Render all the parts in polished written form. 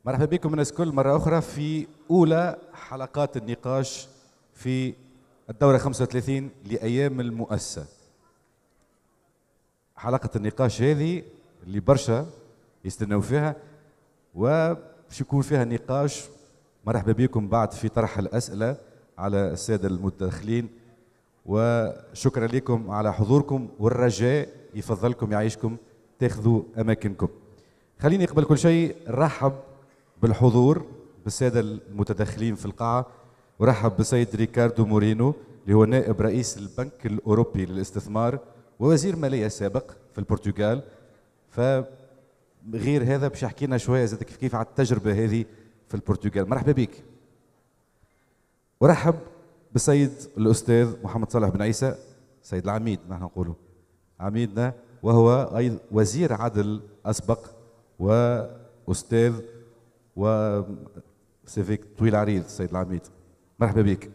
مرحبا بكم الناس الكل مرة أخرى في أولى حلقات النقاش في الدورة 35 لأيام المؤسسة. حلقة النقاش هذه اللي برشا يستناو فيها وباش يكون فيها نقاش. مرحبا بكم بعد في طرح الأسئلة على السادة المتداخلين، وشكرا لكم على حضوركم، والرجاء يفضلكم يعيشكم تاخذوا أماكنكم. خليني قبل كل شيء نرحب بالحضور بالسادة المتداخلين في القاعة، ورحب بالسيد ريكاردو مورينو اللي هو نائب رئيس البنك الأوروبي للاستثمار ووزير مالية سابق في البرتغال. فغير هذا باش يحكي لنا شوية زاد كيف على التجربة هذه في البرتغال. مرحبا بك. ورحب بالسيد الأستاذ محمد صالح بن عيسى، سيد العميد نحن نقوله عميدنا، وهو أيضا وزير عدل أسبق وأستاذ وسيفيك طويل عريض. سيد العميد مرحبا بك.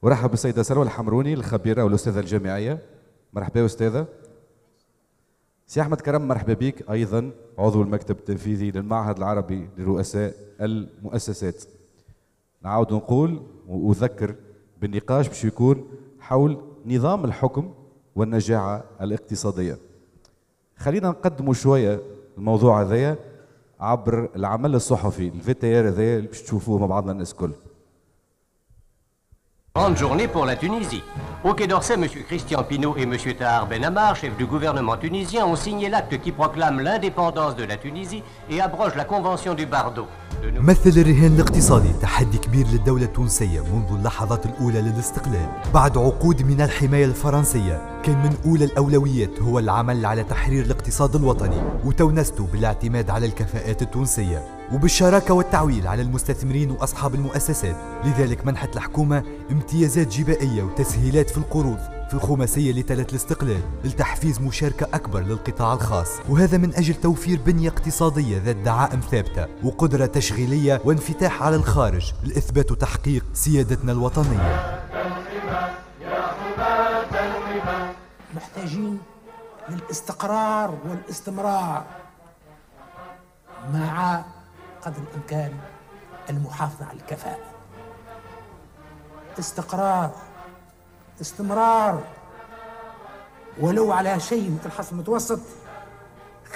ورحب بالسيدة سلوى الحمروني الخبيرة والأستاذة الجامعية. مرحبا أستاذة. سي أحمد كرم مرحبا بك، أيضا عضو المكتب التنفيذي للمعهد العربي لرؤساء المؤسسات. نعاود نقول وأذكر بالنقاش باش يكون حول نظام الحكم والنجاعة الاقتصادية. خلينا نقدموا شوية الموضوع هذايا عبر العمل الصحفي الفيتيار هذايا اللي باش تشوفوه مع بعضنا الناس الكل. Grande journée pour la Tunisie. Au Quai d'Orsay, M. Christian Pinault et M. Tahar Ben Ammar, chefs du gouvernement tunisien, ont signé l'acte qui proclame l'indépendance de la Tunisie et abroge la convention du Bardo. مثل الرهان الاقتصادي تحدي كبير للدولة التونسية منذ اللحظات الأولى للاستقلال. بعد عقود من الحماية الفرنسية كان من أولى الأولويات هو العمل على تحرير الاقتصاد الوطني وتونسته بالاعتماد على الكفاءات التونسية وبالشراكة والتعويل على المستثمرين وأصحاب المؤسسات. لذلك منحت الحكومة امتيازات جبائية وتسهيلات في القروض في الخماسية لتلات الاستقلال لتحفيز مشاركة أكبر للقطاع الخاص، وهذا من أجل توفير بنية اقتصادية ذات دعائم ثابتة وقدرة تشغيلية وانفتاح على الخارج لإثبات وتحقيق سيادتنا الوطنية. محتاجين للاستقرار والاستمرار مع قدر الإمكان المحافظة على الكفاءة. استقرار، استمرار، ولو على شيء مثل الحصر المتوسط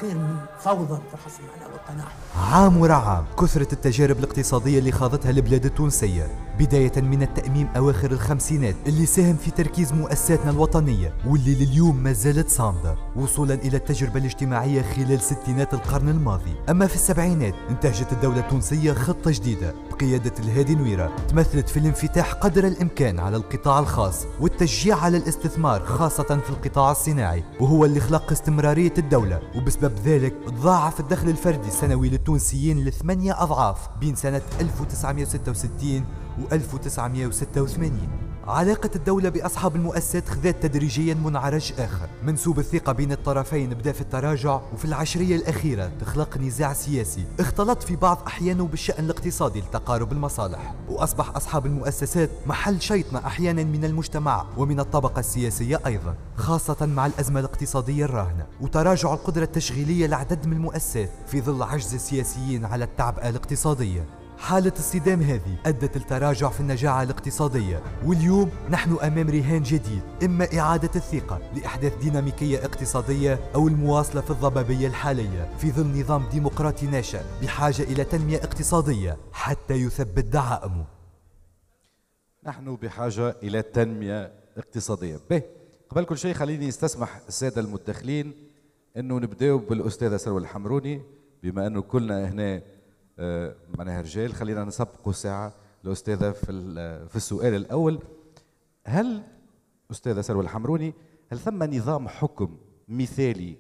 خير من فوضى مثل الحصر المعنوي والتناحر. عام ورا عام كثرة التجارب الاقتصادية اللي خاضتها البلاد التونسية، بداية من التأميم أواخر الخمسينات اللي ساهم في تركيز مؤسساتنا الوطنية واللي لليوم ما زالت صامدة، وصولا إلى التجربة الاجتماعية خلال ستينات القرن الماضي. أما في السبعينات انتهجت الدولة التونسية خطة جديدة بقيادة الهادي نويرة تمثلت في الانفتاح قدر الإمكان على القطاع الخاص والتشجيع على الاستثمار خاصة في القطاع الصناعي، وهو اللي خلق استمرارية الدولة، وبسبب ذلك تضاعف الدخل الفردي السنوي للتونسيين ل8 أضعاف بين سنة 1966 و 1986. علاقة الدولة بأصحاب المؤسسات خذت تدريجيا منعرج آخر. منسوب الثقة بين الطرفين بدأ في التراجع، وفي العشرية الأخيرة تخلق نزاع سياسي اختلط في بعض أحيانه بالشأن الاقتصادي لتقارب المصالح، وأصبح أصحاب المؤسسات محل شيطنة أحيانا من المجتمع ومن الطبقة السياسية أيضا، خاصة مع الأزمة الاقتصادية الراهنة وتراجع القدرة التشغيلية لعدد من المؤسسات في ظل عجز السياسيين على التعبئة الاقتصادية. حالة الصدام هذه أدت لتراجع في النجاعة الاقتصادية، واليوم نحن أمام رهان جديد، إما إعادة الثقة لإحداث ديناميكية اقتصادية أو المواصلة في الضبابية الحالية في ظل نظام ديمقراطي ناشئ بحاجة إلى تنمية اقتصادية حتى يثبت دعائمه. نحن بحاجة إلى تنمية اقتصادية. به قبل كل شيء خليني استسمح السادة المتداخلين أنه نبدأ بالأستاذة سلوى الحمروني، بما أنه كلنا هنا معناها رجال. خلينا نسبقوا ساعة الأستاذة في السؤال الأول. هل أستاذة سلوى الحمروني هل ثم نظام حكم مثالي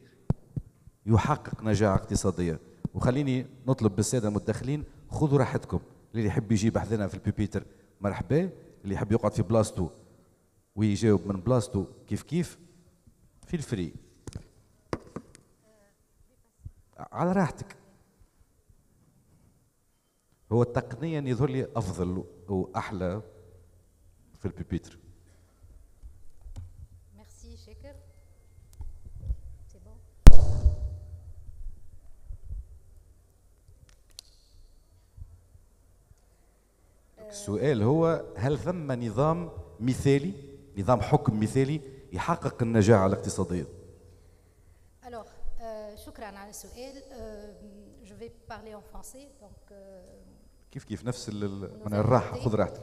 يحقق نجاعة اقتصادية؟ وخليني نطلب بالسادة المتداخلين خذوا راحتكم، اللي يحب يجي بحثنا في البيبيتر مرحبا، اللي يحب يقعد في بلاصتو ويجاوب من بلاصتو كيف كيف في الفري على راحتك. هو تقنيا يظهر لي افضل واحلى في البيبيتر. ميرسي شاكر. سي بون. السؤال هو هل ثم نظام مثالي، نظام حكم مثالي يحقق النجاعة الاقتصادية؟ Alors, شكرا على السؤال. Je vais parler en français. Donc, كيف نفس من الراحة، خذ راحتك.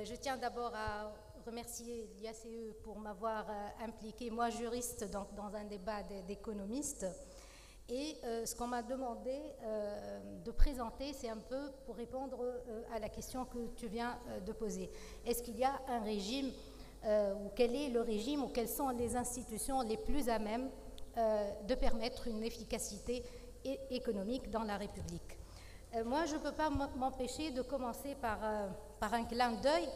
Je tiens d'abord à remercier l'IACE pour m'avoir impliqué, moi juriste, donc, dans un débat d'économistes. Et ce qu'on m'a demandé de présenter, c'est un peu pour répondre à la question que tu viens de poser. Est-ce qu'il y a un régime, ou quel est le régime, ou quelles sont les institutions les plus à même de permettre une efficacité économique dans la République? Moi, je ne peux pas m'empêcher de commencer par un clin d'œil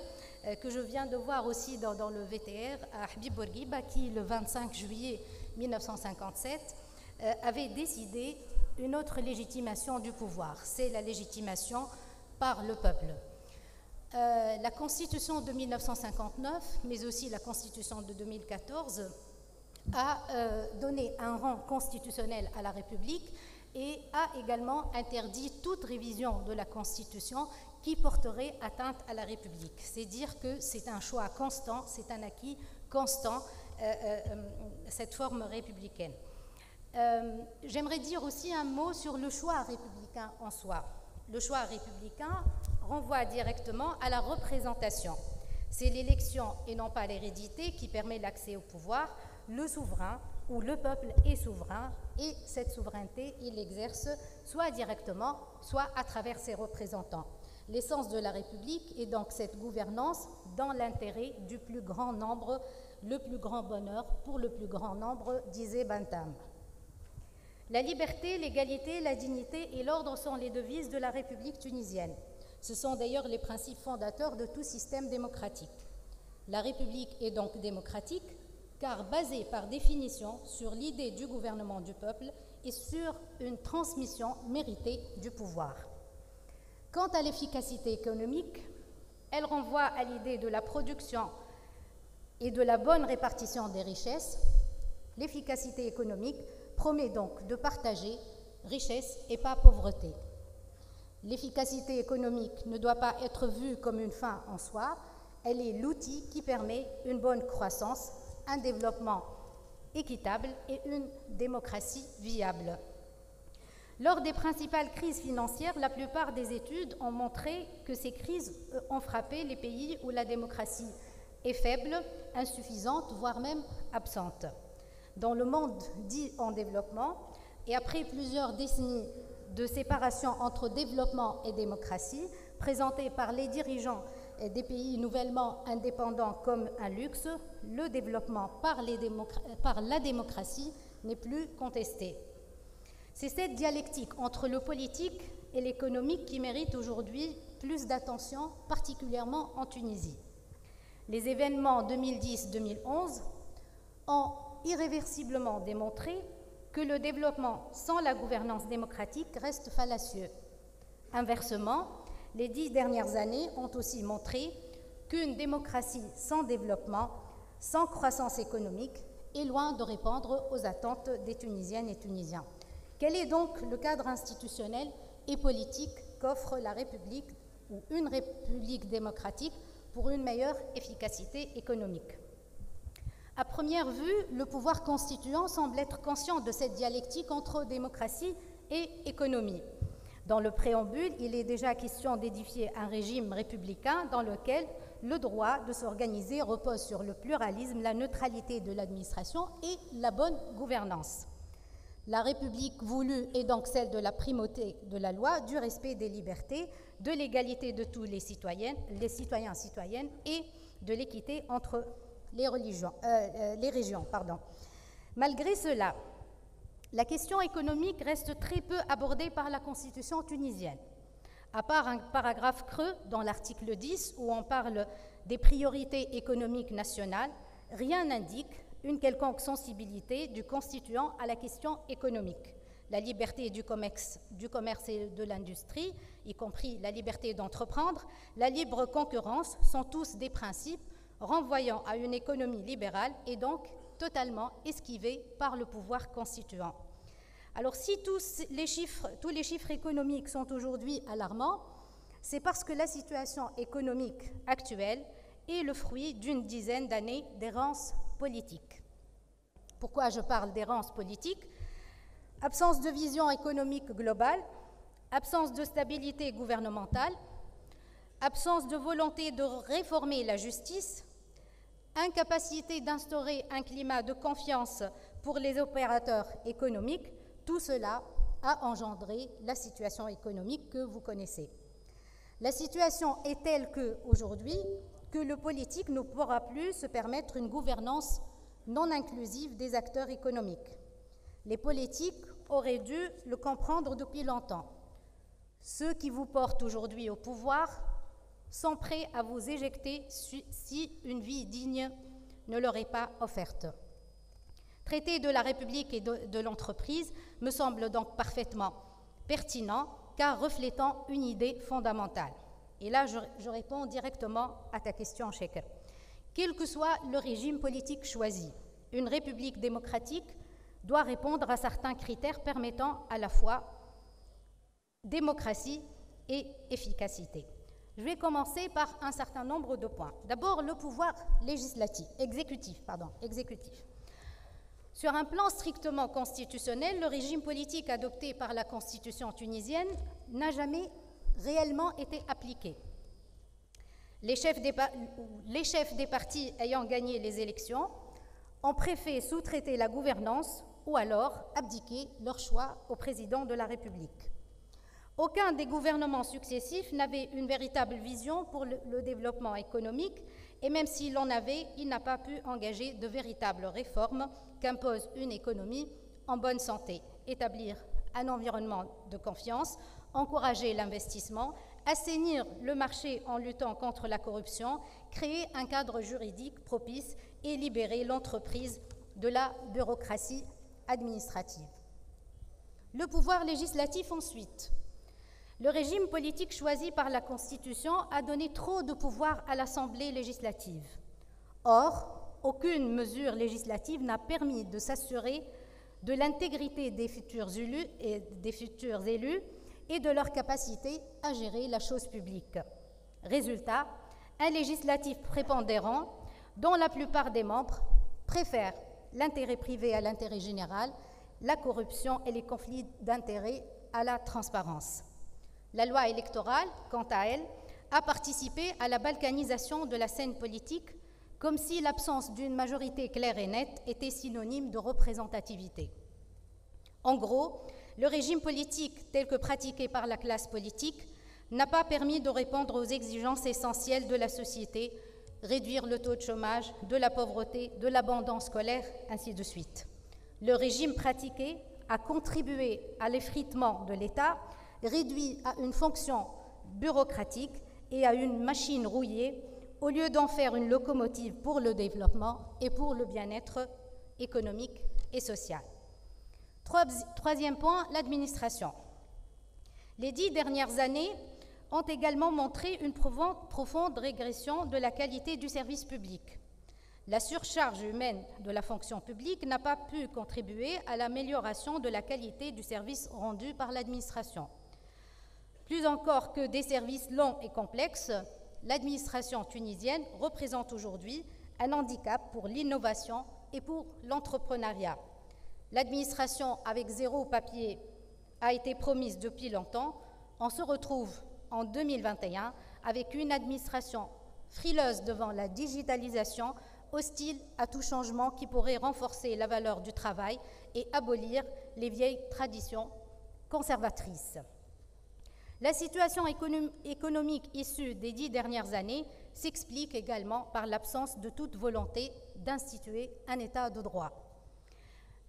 que je viens de voir aussi dans le VTR à Habib Bourguiba, qui, le 25 juillet 1957, avait décidé une autre légitimation du pouvoir. C'est la légitimation par le peuple. La Constitution de 1959, mais aussi la Constitution de 2014, a donné un rang constitutionnel à la République et a également interdit toute révision de la Constitution qui porterait atteinte à la République. C'est dire que c'est un choix constant, c'est un acquis constant, cette forme républicaine. J'aimerais dire aussi un mot sur le choix républicain en soi. Le choix républicain renvoie directement à la représentation. C'est l'élection et non pas l'hérédité qui permet l'accès au pouvoir. Le souverain ou le peuple est souverain et cette souveraineté, il l'exerce soit directement, soit à travers ses représentants. L'essence de la République est donc cette gouvernance dans l'intérêt du plus grand nombre, le plus grand bonheur pour le plus grand nombre, disait Bantam. La liberté, l'égalité, la dignité et l'ordre sont les devises de la République tunisienne. Ce sont d'ailleurs les principes fondateurs de tout système démocratique. La République est donc démocratique, car basée par définition sur l'idée du gouvernement du peuple et sur une transmission méritée du pouvoir. Quant à l'efficacité économique, elle renvoie à l'idée de la production et de la bonne répartition des richesses. L'efficacité économique promet donc de partager richesse et pas pauvreté. L'efficacité économique ne doit pas être vue comme une fin en soi, elle est l'outil qui permet une bonne croissance, un développement équitable et une démocratie viable. Lors des principales crises financières, la plupart des études ont montré que ces crises ont frappé les pays où la démocratie est faible, insuffisante, voire même absente. Dans le monde dit en développement, et après plusieurs décennies de séparation entre développement et démocratie, présentée par les dirigeants des pays nouvellement indépendants comme un luxe, le développement par la démocratie n'est plus contesté. C'est cette dialectique entre le politique et l'économique qui mérite aujourd'hui plus d'attention, particulièrement en Tunisie. Les événements 2010-2011 ont irréversiblement démontré que le développement sans la gouvernance démocratique reste fallacieux. Inversement, les 10 dernières années ont aussi montré qu'une démocratie sans développement, sans croissance économique, est loin de répondre aux attentes des Tunisiennes et Tunisiens. Quel est donc le cadre institutionnel et politique qu'offre la République ou une République démocratique pour une meilleure efficacité économique? À première vue, le pouvoir constituant semble être conscient de cette dialectique entre démocratie et économie. Dans le préambule, il est déjà question d'édifier un régime républicain dans lequel le droit de s'organiser repose sur le pluralisme, la neutralité de l'administration et la bonne gouvernance. La République voulue est donc celle de la primauté de la loi, du respect des libertés, de l'égalité de tous les citoyens citoyennes et de l'équité entre les régions. Malgré cela, la question économique reste très peu abordée par la Constitution tunisienne. À part un paragraphe creux dans l'article 10 où on parle des priorités économiques nationales, rien n'indique une quelconque sensibilité du constituant à la question économique. La liberté du commerce et de l'industrie, y compris la liberté d'entreprendre, la libre concurrence sont tous des principes renvoyant à une économie libérale et donc totalement esquivés par le pouvoir constituant. Alors si tous les chiffres économiques sont aujourd'hui alarmants, c'est parce que la situation économique actuelle est le fruit d'une dizaine d'années d'errance politique. Pourquoi je parle d'errance politique? Absence de vision économique globale, absence de stabilité gouvernementale, absence de volonté de réformer la justice, incapacité d'instaurer un climat de confiance pour les opérateurs économiques, tout cela a engendré la situation économique que vous connaissez. La situation est telle qu'aujourd'hui, que le politique ne pourra plus se permettre une gouvernance non inclusive des acteurs économiques. Les politiques auraient dû le comprendre depuis longtemps. Ceux qui vous portent aujourd'hui au pouvoir sont prêts à vous éjecter si une vie digne ne leur est pas offerte. Traiter de la République et de l'entreprise me semble donc parfaitement pertinent, car reflétant une idée fondamentale. Et là, je réponds directement à ta question, Sheikh. Quel que soit le régime politique choisi, une république démocratique doit répondre à certains critères permettant à la fois démocratie et efficacité. Je vais commencer par un certain nombre de points. D'abord, le pouvoir exécutif. Sur un plan strictement constitutionnel, le régime politique adopté par la Constitution tunisienne n'a jamais réellement été appliqué. Les chefs des partis ayant gagné les élections ont préféré sous-traiter la gouvernance ou alors abdiquer leur choix au président de la République. Aucun des gouvernements successifs n'avait une véritable vision pour le développement économique, et même s'il en avait, il n'a pas pu engager de véritables réformes qu'impose une économie en bonne santé, établir un environnement de confiance, encourager l'investissement, assainir le marché en luttant contre la corruption, créer un cadre juridique propice et libérer l'entreprise de la bureaucratie administrative. Le pouvoir législatif ensuite. Le régime politique choisi par la Constitution a donné trop de pouvoir à l'Assemblée législative. Or, aucune mesure législative n'a permis de s'assurer de l'intégrité des futurs élus et de leur capacité à gérer la chose publique. Résultat, un législatif prépondérant dont la plupart des membres préfèrent l'intérêt privé à l'intérêt général, la corruption et les conflits d'intérêts à la transparence. La loi électorale, quant à elle, a participé à la balkanisation de la scène politique, comme si l'absence d'une majorité claire et nette était synonyme de représentativité. En gros, le régime politique tel que pratiqué par la classe politique n'a pas permis de répondre aux exigences essentielles de la société, réduire le taux de chômage, de la pauvreté, de l'abandon scolaire, ainsi de suite. Le régime pratiqué a contribué à l'effritement de l'État, réduit à une fonction bureaucratique et à une machine rouillée, au lieu d'en faire une locomotive pour le développement et pour le bien-être économique et social. Troisième point, l'administration. Les 10 dernières années ont également montré une profonde régression de la qualité du service public. La surcharge humaine de la fonction publique n'a pas pu contribuer à l'amélioration de la qualité du service rendu par l'administration. Plus encore que des services longs et complexes, l'administration tunisienne représente aujourd'hui un handicap pour l'innovation et pour l'entrepreneuriat. L'administration avec zéro papier a été promise depuis longtemps. On se retrouve en 2021 avec une administration frileuse devant la digitalisation, hostile à tout changement qui pourrait renforcer la valeur du travail et abolir les vieilles traditions conservatrices. La situation économique issue des 10 dernières années s'explique également par l'absence de toute volonté d'instituer un État de droit.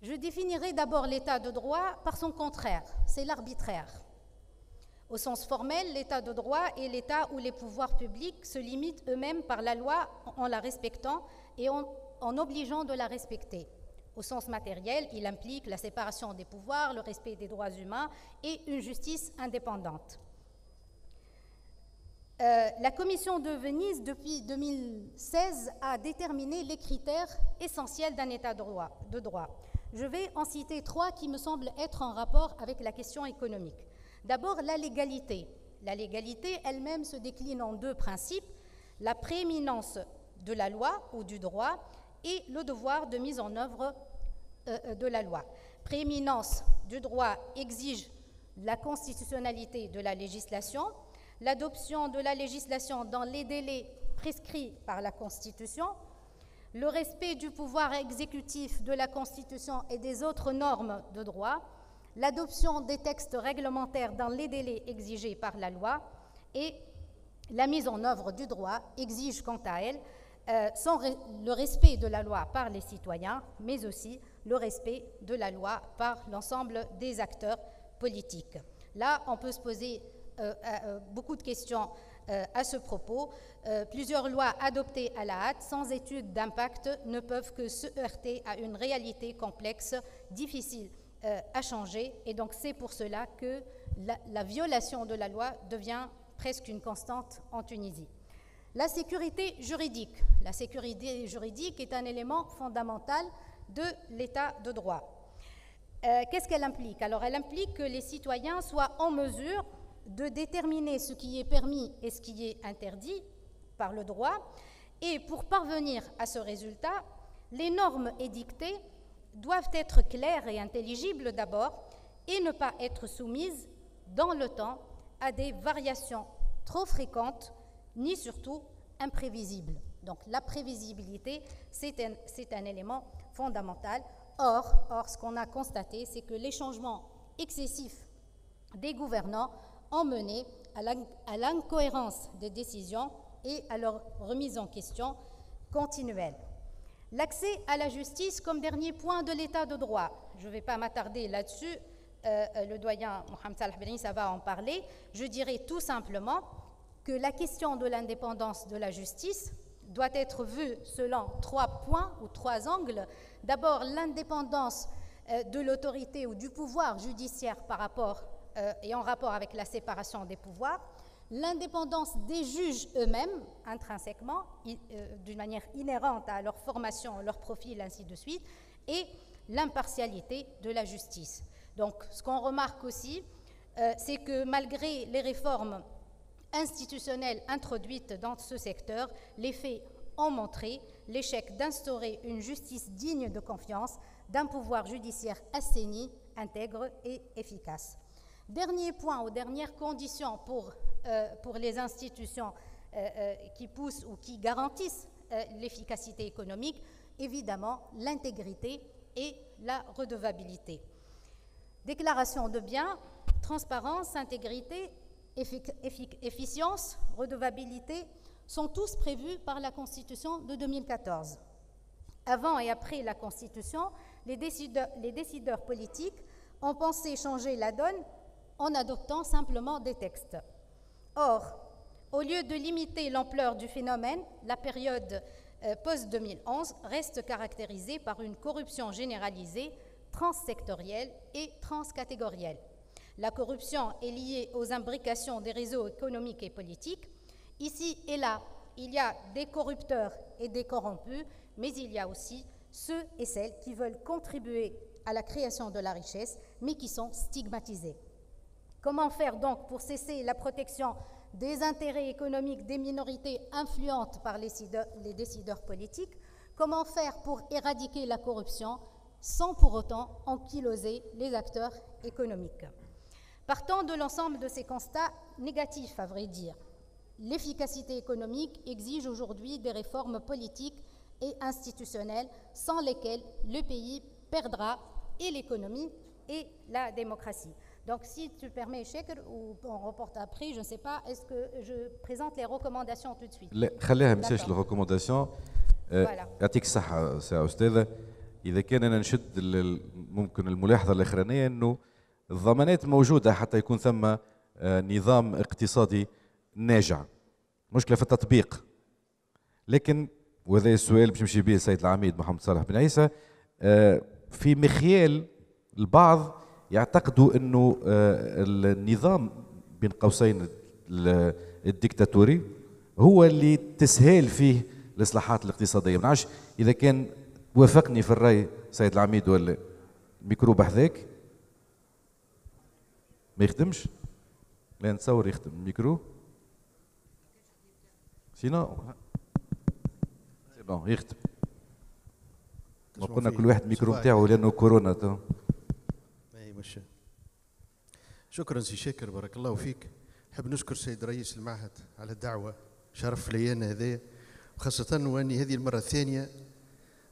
Je définirai d'abord l'État de droit par son contraire, c'est l'arbitraire. Au sens formel, l'État de droit est l'État où les pouvoirs publics se limitent eux-mêmes par la loi en la respectant et en obligeant de la respecter. Au sens matériel, il implique la séparation des pouvoirs, le respect des droits humains et une justice indépendante. La Commission de Venise, depuis 2016, a déterminé les critères essentiels d'un État de droit. Je vais en citer 3 qui me semblent être en rapport avec la question économique. D'abord, la légalité. La légalité elle-même se décline en deux principes, la prééminence de la loi ou du droit et le devoir de mise en œuvre de la loi. Prééminence du droit exige la constitutionnalité de la législation, l'adoption de la législation dans les délais prescrits par la Constitution, le respect du pouvoir exécutif de la Constitution et des autres normes de droit, l'adoption des textes réglementaires dans les délais exigés par la loi et la mise en œuvre du droit exige quant à elle le respect de la loi par les citoyens, mais aussi le respect de la loi par l'ensemble des acteurs politiques. Là, on peut se poser beaucoup de questions à ce propos. Plusieurs lois adoptées à la hâte, sans étude d'impact, ne peuvent que se heurter à une réalité complexe, difficile à changer, et donc c'est pour cela que la violation de la loi devient presque une constante en Tunisie. La sécurité juridique. La sécurité juridique est un élément fondamental de l'état de droit. Qu'est-ce qu'elle implique? Alors, elle implique que les citoyens soient en mesure de déterminer ce qui est permis et ce qui est interdit par le droit. Et pour parvenir à ce résultat, les normes édictées doivent être claires et intelligibles d'abord et ne pas être soumises dans le temps à des variations trop fréquentes ni surtout imprévisibles. Donc la prévisibilité, c'est un élément fondamental. Or, ce qu'on a constaté, c'est que les changements excessifs des gouvernants ont mené à l'incohérence des décisions et à leur remise en question continuelle. L'accès à la justice comme dernier point de l'état de droit. Je ne vais pas m'attarder là-dessus, le doyen Mohamed Salah Ben Issa va en parler. Je dirais tout simplement que la question de l'indépendance de la justice doit être vue selon 3 points ou 3 angles. D'abord, l'indépendance de l'autorité ou du pouvoir judiciaire par rapport et en rapport avec la séparation des pouvoirs, l'indépendance des juges eux-mêmes, intrinsèquement, d'une manière inhérente à leur formation, leur profil, ainsi de suite, et l'impartialité de la justice. Donc, ce qu'on remarque aussi, c'est que malgré les réformes institutionnelles introduites dans ce secteur, les faits ont montré l'échec d'instaurer une justice digne de confiance, d'un pouvoir judiciaire assaini, intègre et efficace. Dernier point ou dernière condition pour les institutions qui poussent ou qui garantissent l'efficacité économique, évidemment l'intégrité et la redevabilité. Déclaration de biens, transparence, intégrité, efficience, redevabilité sont tous prévus par la Constitution de 2014. Avant et après la Constitution, les décideurs politiques ont pensé changer la donne en adoptant simplement des textes. Or, au lieu de limiter l'ampleur du phénomène, la période post-2011 reste caractérisée par une corruption généralisée, transsectorielle et transcatégorielle. La corruption est liée aux imbrications des réseaux économiques et politiques. Ici et là, il y a des corrupteurs et des corrompus, mais il y a aussi ceux et celles qui veulent contribuer à la création de la richesse, mais qui sont stigmatisés. Comment faire donc pour cesser la protection des intérêts économiques des minorités influentes par les décideurs politiques? Comment faire pour éradiquer la corruption sans pour autant ankyloser les acteurs économiques? Partant de l'ensemble de ces constats négatifs, à vrai dire, l'efficacité économique exige aujourd'hui des réformes politiques et institutionnelles sans lesquelles le pays perdra et l'économie et la démocratie. Donc, si tu le permets, Chekr, ou on reporte après, je ne sais pas, est-ce que je présente les recommandations tout de suite? لا خليها مشاش الريكومونداسيون. يعطيك الصحة سي أستاذة. إذا كان أنا نشد ممكن الملاحظة الأخرانية أنه الضمانات موجودة حتى يكون ثم نظام اقتصادي ناجع. مشكلة في التطبيق. لكن وهذا السؤال باش نمشي به السيد العميد محمد صالح بن عيسى، في مخيال البعض يعتقدوا انه النظام بين قوسين الديكتاتوري هو اللي تسهيل فيه الاصلاحات الاقتصاديه. ما نعرفش اذا كان وافقني في الراي سيد العميد ولا الميكروب هذاك ما يخدمش. لا نتصور يختم الميكرو. سينو سي بون يختم. ما قلنا كل واحد ميكرو نتاعو لانه كورونا تو. اي مش. شكرا سي شاكر بارك الله فيك. نحب نشكر السيد رئيس المعهد على الدعوه، شرف لي انا هذايا، خاصه واني هذه المره الثانيه.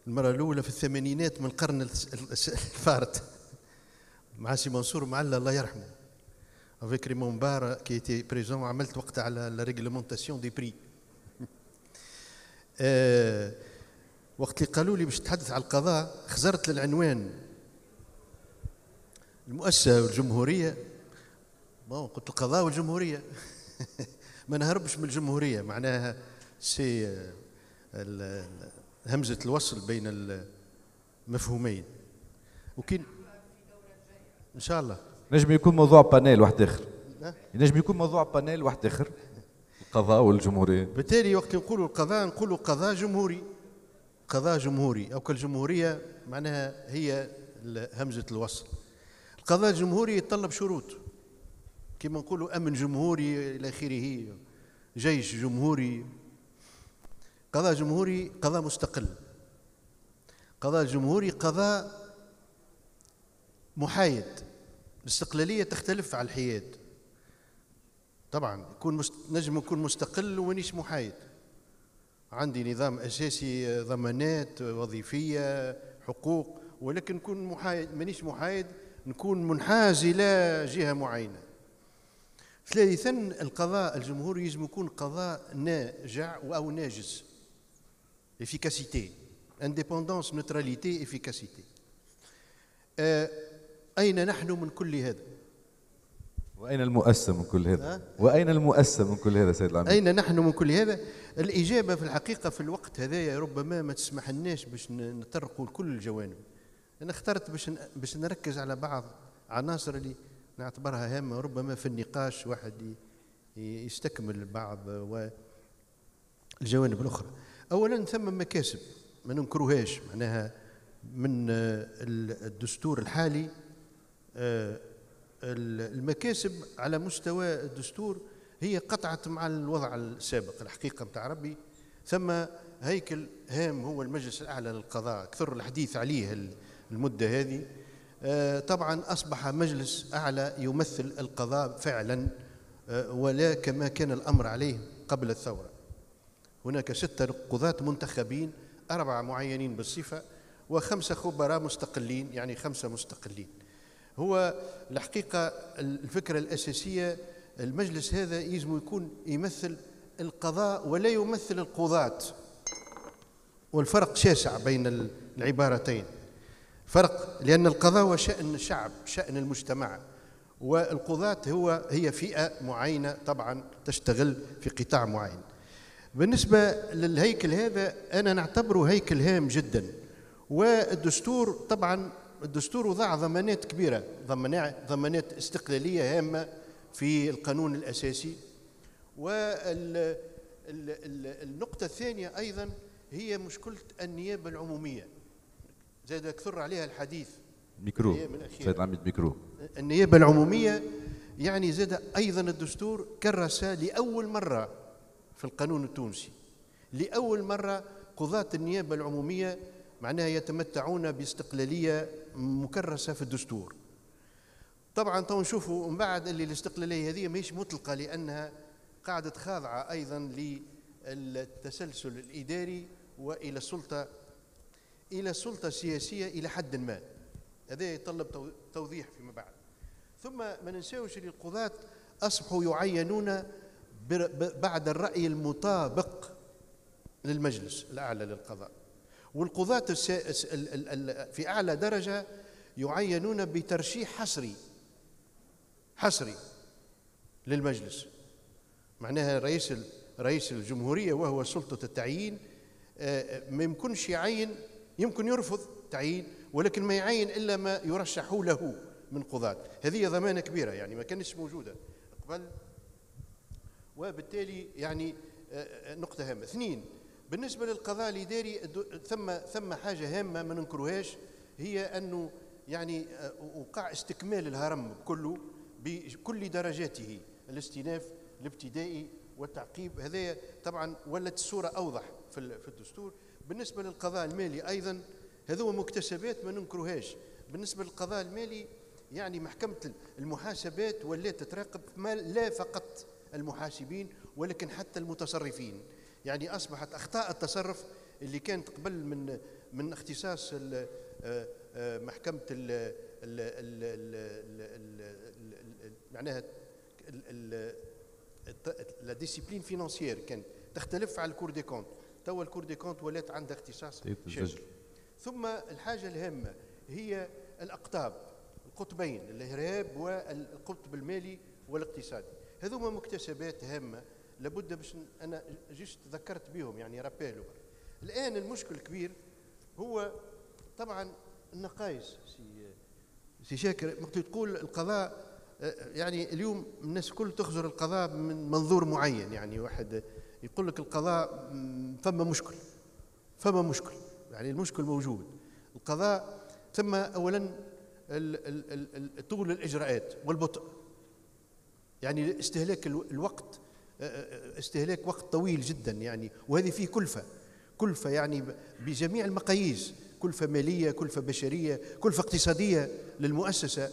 المره الاولى في الثمانينات من القرن الفارط مع سي منصور معلا الله يرحمه. avec Raymond Barre qui était présent عملت وقتها على la réglementation des prix. وقت اللي قالوا لي باش تحدث على القضاء خزرت للعنوان المؤسسة والجمهورية. قلت القضاء والجمهورية ما نهربش من الجمهورية، معناها سي همزة الوصل بين المفهومين. وكين إن شاء الله نجم يكون موضوع بانيل واحد آخر. نجم يكون موضوع بانيل واحد آخر، القضاء والجمهورية. بالتالي وقت نقولوا القضاء نقولوا قضاء جمهوري، قضاء جمهوري أو كالجمهورية معناها هي همزة الوصل. القضاء الجمهوري يتطلب شروط كما نقولوا أمن جمهوري إلى آخره، جيش جمهوري. قضاء جمهوري قضاء مستقل. قضاء الجمهوري قضاء محايد. الاستقلالية تختلف على الحياد. طبعا نجم يكون مستقل ومانيش محايد. عندي نظام أساسي، ضمانات وظيفية، حقوق، ولكن نكون محايد، مانيش محايد، نكون منحاز إلى جهة معينة. ثالثا القضاء الجمهوري يجب يكون قضاء ناجع أو ناجز. efficacité، indépendance، neutralité، efficacité. أين نحن من كل هذا؟ وأين المؤسسة من كل هذا؟ وأين المؤسسة من كل هذا سيد العميد؟ أين نحن من كل هذا؟ الإجابة في الحقيقة في الوقت هذايا ربما ما تسمحلناش باش نطرقوا لكل الجوانب. أنا اخترت باش نركز على بعض عناصر اللي نعتبرها هامة، ربما في النقاش واحد يستكمل بعض والجوانب الأخرى. أولا ثم مكاسب ما ننكروهاش، معناها من الدستور الحالي. المكاسب على مستوى الدستور هي قطعت مع الوضع السابق. الحقيقة متاع ربي ثم هيكل هام هو المجلس الأعلى للقضاء، كثر الحديث عليه المدة هذه. طبعا أصبح مجلس أعلى يمثل القضاء فعلا، ولا كما كان الأمر عليه قبل الثورة. هناك 6 قضاة منتخبين، 4 معينين بالصفة و5 خبراء مستقلين، يعني 5 مستقلين. هو الحقيقة الفكرة الأساسية المجلس هذا يجب يكون يمثل القضاء ولا يمثل القضاة، والفرق شاسع بين العبارتين. فرق لأن القضاء هو شأن الشعب، شأن المجتمع، والقضاة هي فئة معينة طبعا تشتغل في قطاع معين. بالنسبة للهيكل هذا أنا نعتبره هيكل هام جدا. والدستور طبعا الدستور وضع ضمانات كبيرة، ضمانات استقلالية هامة في القانون الأساسي. والنقطة الثانية أيضا هي مشكلة النيابة العمومية، زاد كثر عليها الحديث. ميكرو سيد العميد، ميكرو. النيابة العمومية يعني زاد أيضا الدستور كرس لأول مرة في القانون التونسي، لأول مرة قضاة النيابة العمومية معناها يتمتعون باستقلالية مكرسة في الدستور. طبعا تو نشوفوا من بعد اللي الاستقلالية هذه ماهيش مطلقة، لأنها قاعدة خاضعة أيضا للتسلسل الإداري وإلى السلطة السياسية إلى حد ما. هذا يتطلب توضيح فيما بعد. ثم ما ننساوش اللي القضاة أصبحوا يعينون بعد الرأي المطابق للمجلس الأعلى للقضاء، والقضاة في أعلى درجة يعينون بترشيح حصري للمجلس. معناها رئيس الجمهورية وهو سلطة التعيين ما يمكنش يعين، يمكن يرفض تعيين ولكن ما يعين إلا ما يرشح له من قضاة. هذه ضمانة كبيرة يعني ما كانتش موجودة قبل، وبالتالي يعني نقطة هامة. 2 بالنسبة للقضاء الإداري ثم حاجة هامة ما ننكروهاش، هي أنه يعني وقع استكمال الهرم كله بكل درجاته، الاستئناف الابتدائي والتعقيب. هذا طبعا ولت الصورة أوضح في الدستور. بالنسبة للقضاء المالي أيضا هذو مكتسبات ما ننكرهاش. بالنسبة للقضاء المالي يعني محكمة المحاسبات ولات تراقب لا فقط المحاسبين ولكن حتى المتصرفين. يعني أصبحت أخطاء التصرف اللي كانت قبل من اختصاص محكمة معناها لا ديسيبلين فينانسيير كانت تختلف على الكور دي كونت. توا الكور دي كونت ولات عندها اختصاص شامل. ثم الحاجة الهامة هي الأقطاب القطبين الإرهاب والقطب المالي والاقتصادي. هذوما مكتسبات هامة لابد باش أنا جيت ذكرت بهم يعني رابيلو. الآن المشكل الكبير هو طبعا النقائص. سي شاكر تقول القضاء يعني اليوم الناس الكل تخزر القضاء من منظور معين. يعني واحد يقول لك القضاء فما مشكل يعني المشكل موجود. القضاء ثم أولا طول الإجراءات والبطء، يعني استهلاك الوقت، استهلاك وقت طويل جدا يعني، وهذه فيه كلفة يعني بجميع المقاييس، كلفة مالية، كلفة بشرية، كلفة اقتصادية للمؤسسة.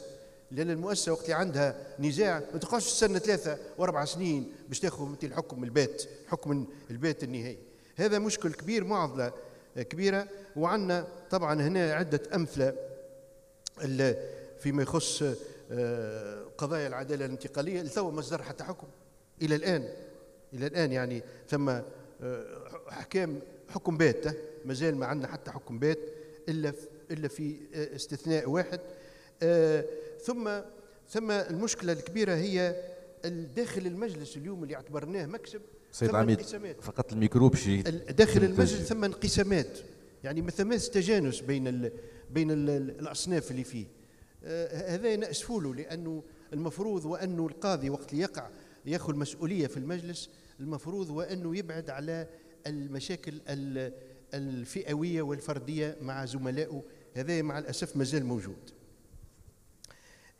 لأن المؤسسة وقت اللي عندها نزاع ما تقعدش تستنى 3 و4 سنين باش تاخذ مثل حكم البات النهائي. هذا مشكل كبير، معضلة كبيرة. وعندنا طبعا هنا عدة أمثلة فيما يخص قضايا العدالة الانتقالية. لتوا ما صدر حتى حكم إلى الآن يعني ثم حكم بات، مازال ما عندنا حتى حكم بات إلا في استثناء واحد. ثم المشكلة الكبيرة هي داخل المجلس اليوم اللي اعتبرناه مكسب. سيد العميد فقط الميكروب شيء داخل المجلس ثم انقسامات، يعني ما ثماش تجانس بين الأصناف اللي فيه. هذا نأسفوا له، لأنه المفروض وأنه القاضي وقت اللي يأخذ مسؤولية في المجلس المفروض وأنه يبعد على المشاكل الفئوية والفردية مع زملائه. هذا مع الأسف مازال موجود.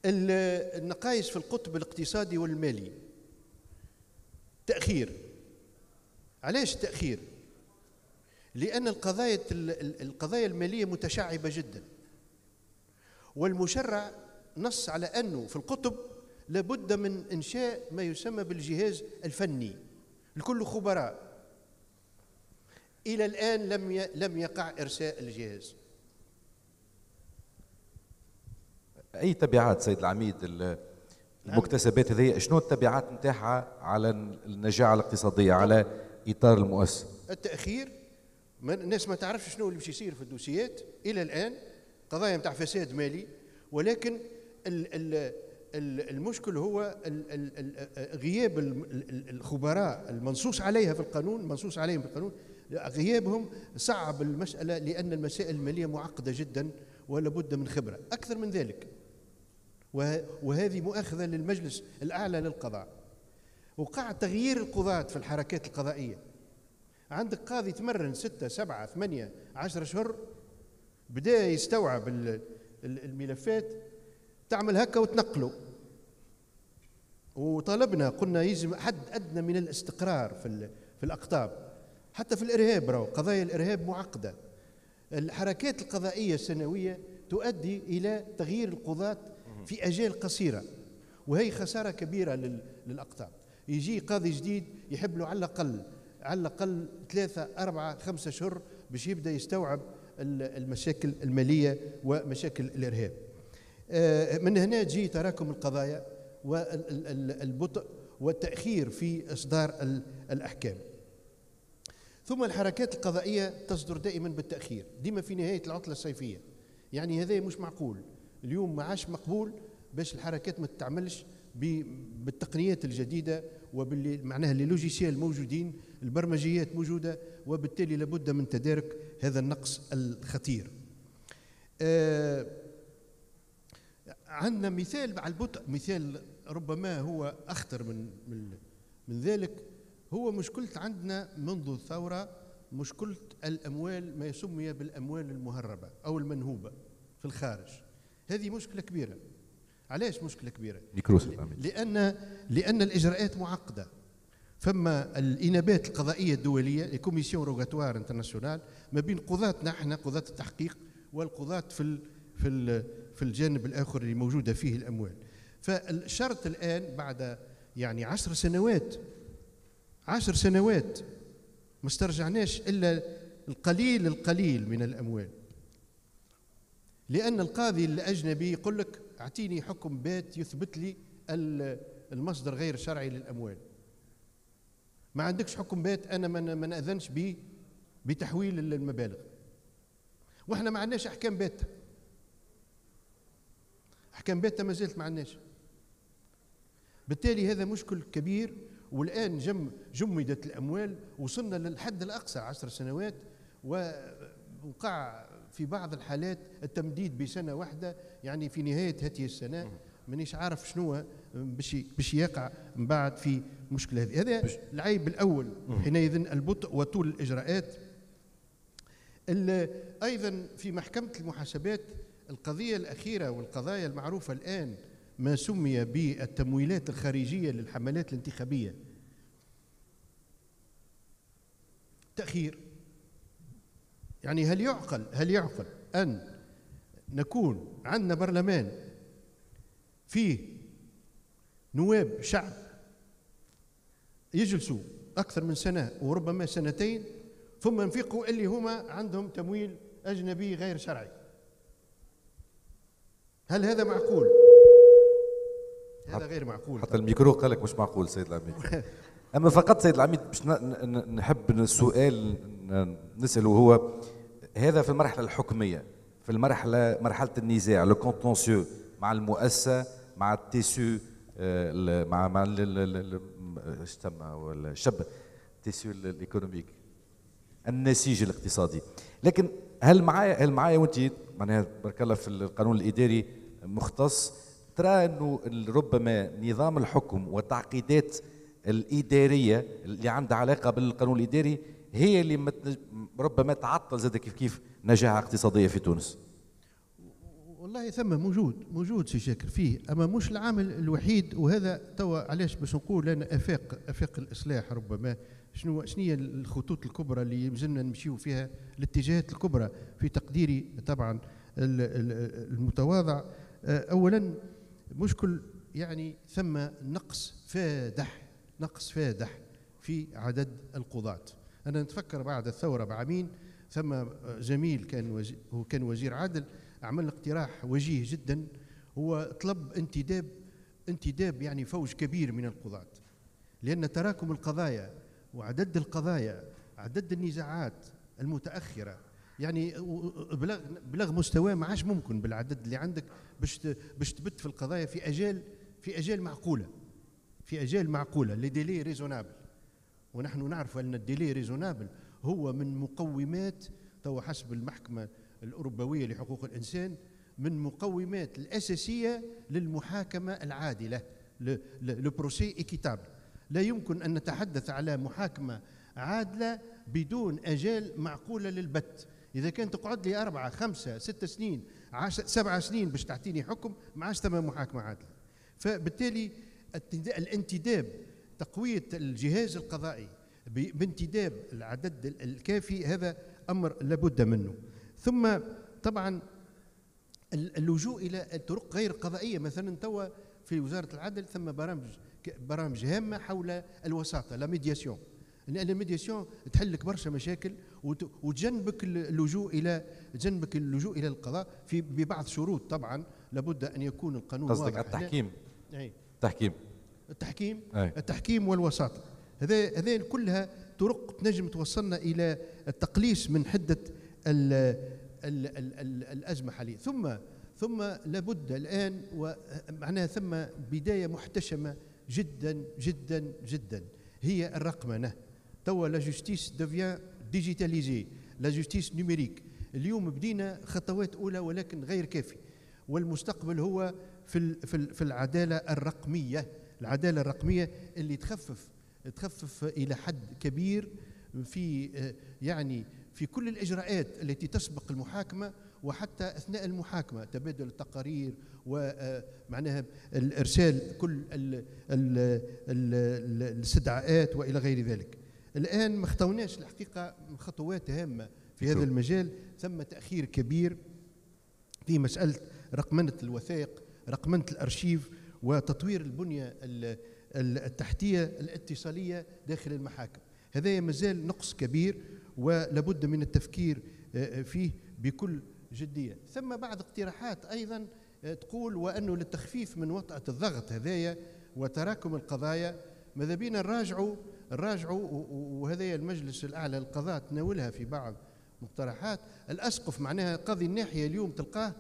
النقائص في القطب الاقتصادي والمالي. تأخير. علاش تأخير؟ لأن القضايا المالية متشعبة جدا، والمشرع نص على أنه في القطب لابد من إنشاء ما يسمى بالجهاز الفني الكل خبراء. إلى الآن لم يقع إرساء الجهاز. أي تبعات سيد العميد المكتسبات هذه؟ شنو التبعات نتاعها على النجاعة الاقتصادية، على إطار المؤسسة؟ التأخير، الناس ما تعرفش شنو اللي باش يصير في الدوسيات إلى الآن، قضايا نتاع فساد مالي. ولكن المشكل هو غياب الخبراء المنصوص عليها في القانون، منصوص عليهم في القانون، غيابهم صعب المسألة، لأن المسائل المالية معقدة جدا ولا بد من خبرة أكثر من ذلك. وهذه مؤاخذة للمجلس الأعلى للقضاء. وقع تغيير القضاة في الحركات القضائية. عندك قاضي تمرن 6 7 8 10 أشهر، بدأ يستوعب الملفات، تعمل هكا وتنقله. وطالبنا قلنا يجب حد أدنى من الاستقرار في الأقطاب. حتى في الإرهاب، قضايا الإرهاب معقدة. الحركات القضائية السنوية تؤدي إلى تغيير القضاة في أجال قصيرة، وهي خسارة كبيرة للأقطاب. يجي قاضي جديد يحب له على الأقل 3 4 5 أشهر باش يبدأ يستوعب المشاكل المالية ومشاكل الإرهاب. من هنا تجي تراكم القضايا والبطء والتأخير في إصدار الأحكام. ثم الحركات القضائية تصدر دائما بالتأخير، ديما في نهاية العطلة الصيفية. يعني هذا مش معقول. اليوم ما عادش مقبول باش الحركات ما تتعملش بالتقنيات الجديدة وباللي معناها اللوجيسيال موجودين، البرمجيات موجودة، وبالتالي لابد من تدارك هذا النقص الخطير. عندنا مثال على البطء، مثال ربما هو أخطر من ذلك، هو مشكلة عندنا منذ الثورة، مشكلة الأموال، ما يسمى بالأموال المهربة أو المنهوبة في الخارج. هذه مشكلة كبيرة. علاش مشكله كبيره؟ لان الاجراءات معقده. فما الانابات القضائيه الدوليه لكوميسيون روغاتوار انترناسيونال ما بين قضاتنا احنا قضاة التحقيق والقضاة في الجانب الاخر اللي موجوده فيه الاموال. فالشرط الان بعد يعني 10 سنوات ما استرجعناش الا القليل من الاموال. لان القاضي الاجنبي يقول لك اعطيني حكم بات يثبت لي المصدر غير الشرعي للاموال. ما عندكش حكم بات انا ما ناذنش بتحويل المبالغ. واحنا ما عندناش احكام باته. احكام باته ما زالت ما عندناش. بالتالي هذا مشكل كبير. والان جمدت الاموال، وصلنا للحد الاقصى 10 سنوات، ووقع في بعض الحالات التمديد بسنه واحده، يعني في نهايه هذه السنه مانيش عارف شنو باش يقع من بعد في المشكله هذه. هذا العيب الاول حينئذ، البطء وطول الاجراءات. ايضا في محكمه المحاسبات القضيه الاخيره والقضايا المعروفه الان ما سمي بالتمويلات الخارجيه للحملات الانتخابيه. تاخير. يعني هل يعقل ان نكون عندنا برلمان فيه نواب شعب يجلسوا أكثر من سنة وربما سنتين، ثم نفيقوا اللي هما عندهم تمويل أجنبي غير شرعي؟ هل هذا معقول؟ هذا غير معقول. حتى الميكرو قال لك مش معقول سيد العميد. أما فقط سيد العميد باش نحب السؤال نسأله هو هذا في المرحلة الحكمية، في مرحلة النزاع لو كونتونسيو مع المؤسسة، مع التيسو، مع الشب التيسو الايكونوميك، النسيج الاقتصادي. لكن هل معايا وانت معناها بارك الله في القانون الاداري مختص، ترى انه ربما نظام الحكم والتعقيدات الاداريه اللي عندها علاقه بالقانون الاداري هي اللي ربما تعطل زاد كيف نجاح اقتصاديه في تونس؟ والله ثم موجود سي شاكر فيه، اما مش العامل الوحيد. وهذا توا علاش باش نقول انا افاق الاصلاح ربما شنو هي الخطوط الكبرى اللي يلزمنا نمشيو فيها، الاتجاهات الكبرى في تقديري طبعا المتواضع. اولا مشكل يعني ثم نقص فادح في عدد القضاة. انا نتفكر بعد الثوره بعامين ثم زميل كان وزير عدل عمل اقتراح وجيه جدا، هو طلب انتداب يعني فوج كبير من القضاة، لأن تراكم القضايا وعدد القضايا، عدد النزاعات المتأخرة، يعني بلغ مستوى ما عادش ممكن بالعدد اللي عندك باش تبت في القضايا في أجال معقولة لي ديلي ريزونابل. ونحن نعرف أن الديلي ريزونابل هو من مقومات تو حسب المحكمة الأوروبية لحقوق الإنسان من مقومات الأساسية للمحاكمة العادلة، لو بروسي إيكيتابل. لا يمكن أن نتحدث على محاكمة عادلة بدون أجال معقولة للبت. إذا كانت تقعد لي 4 5 6 سنين 7 سنين باش تعطيني حكم، ما عادش ثم محاكمة عادلة. فبالتالي الانتداب، تقوية الجهاز القضائي بانتداب العدد الكافي، هذا أمر لابد منه. ثم طبعا اللجوء إلى الطرق غير القضائية. مثلا توا في وزارة العدل ثم برامج هامة حول الوساطة، لا ميدياسيون، لأن الميدياسيون تحل لك برشا مشاكل وتجنبك اللجوء إلى القضاء في ببعض شروط. طبعا لابد أن يكون القانون واضح. قصدك التحكيم؟ التحكيم والوساطة، هذه كلها طرق تنجم توصلنا إلى التقليص من حدة الأزمة حاليا. ثم لابد الآن ومعناها ثم بداية محتشمة جدا جدا جدا هي الرقمنة. توا لا جوستيس ديفيان ديجيتاليزي، لا جوستيس نيميريك. اليوم بدينا خطوات أولى ولكن غير كافي، والمستقبل هو في العدالة الرقمية. العدالة الرقمية اللي تخفف إلى حد كبير في يعني في كل الإجراءات التي تسبق المحاكمة وحتى أثناء المحاكمة، تبادل التقارير ومعناها الإرسال كل الاستدعاءات وإلى غير ذلك. الآن ما خطوناش الحقيقة خطوات هامة في هذا المجال، ثم تأخير كبير في مسألة رقمنة الوثائق، رقمنة الأرشيف، وتطوير البنية التحتية الاتصالية داخل المحاكم. هذا مازال نقص كبير ولابد من التفكير فيه بكل جدية. ثم بعض اقتراحات أيضا تقول وأنه للتخفيف من وطأة الضغط هذايا وتراكم القضايا ماذا بينا نراجعوا وهذا المجلس الأعلى للقضاء تناولها في بعض مقترحات. الأسقف معناها قاضي الناحية اليوم تلقاه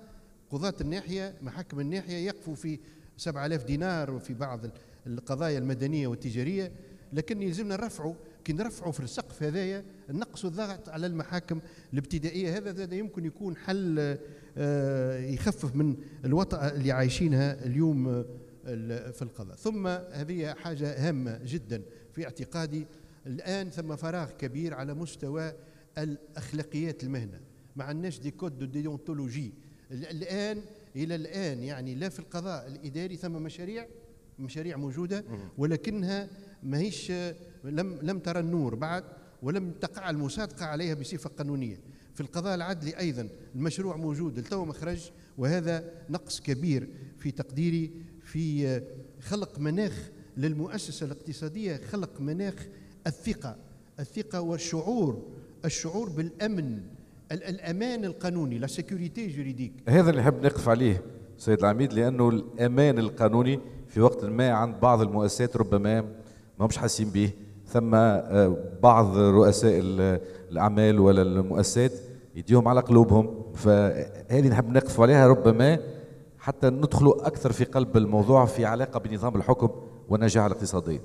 قضاة الناحية محاكم الناحية يقفوا في 7000 دينار وفي بعض القضايا المدنية والتجارية، لكن يلزمنا نرفعوا كي نرفعوا في السقف هذايا نقصوا الضغط على المحاكم الابتدائية. هذا يمكن يكون حل يخفف من الوطأة اللي عايشينها اليوم في القضاء. ثم هذه حاجة هامة جدا في اعتقادي، الآن ثم فراغ كبير على مستوى الأخلاقيات المهنة، ما عندناش دي كود دو ديونتولوجي الآن إلى الآن، يعني لا في القضاء الإداري ثم مشاريع موجودة ولكنها ماهيش لم ترى النور بعد ولم تقع المصادقة عليها بصفة قانونية. في القضاء العدلي أيضا المشروع موجود التو مخرج، وهذا نقص كبير في تقديري في خلق مناخ للمؤسسة الاقتصادية، خلق مناخ الثقة والشعور بالأمن، الأمان القانوني، لا سيكوريتي جوريديك. هذا اللي نحب نقف عليه سيد العميد، لأنه الأمان القانوني في وقت ما عند بعض المؤسسات ربما ما همش حاسين به، ثم بعض رؤساء الأعمال ولا المؤسسات يديهم على قلوبهم، فهذه نحب نقف عليها ربما حتى ندخلوا أكثر في قلب الموضوع في علاقة بنظام الحكم والنجاح الاقتصادي.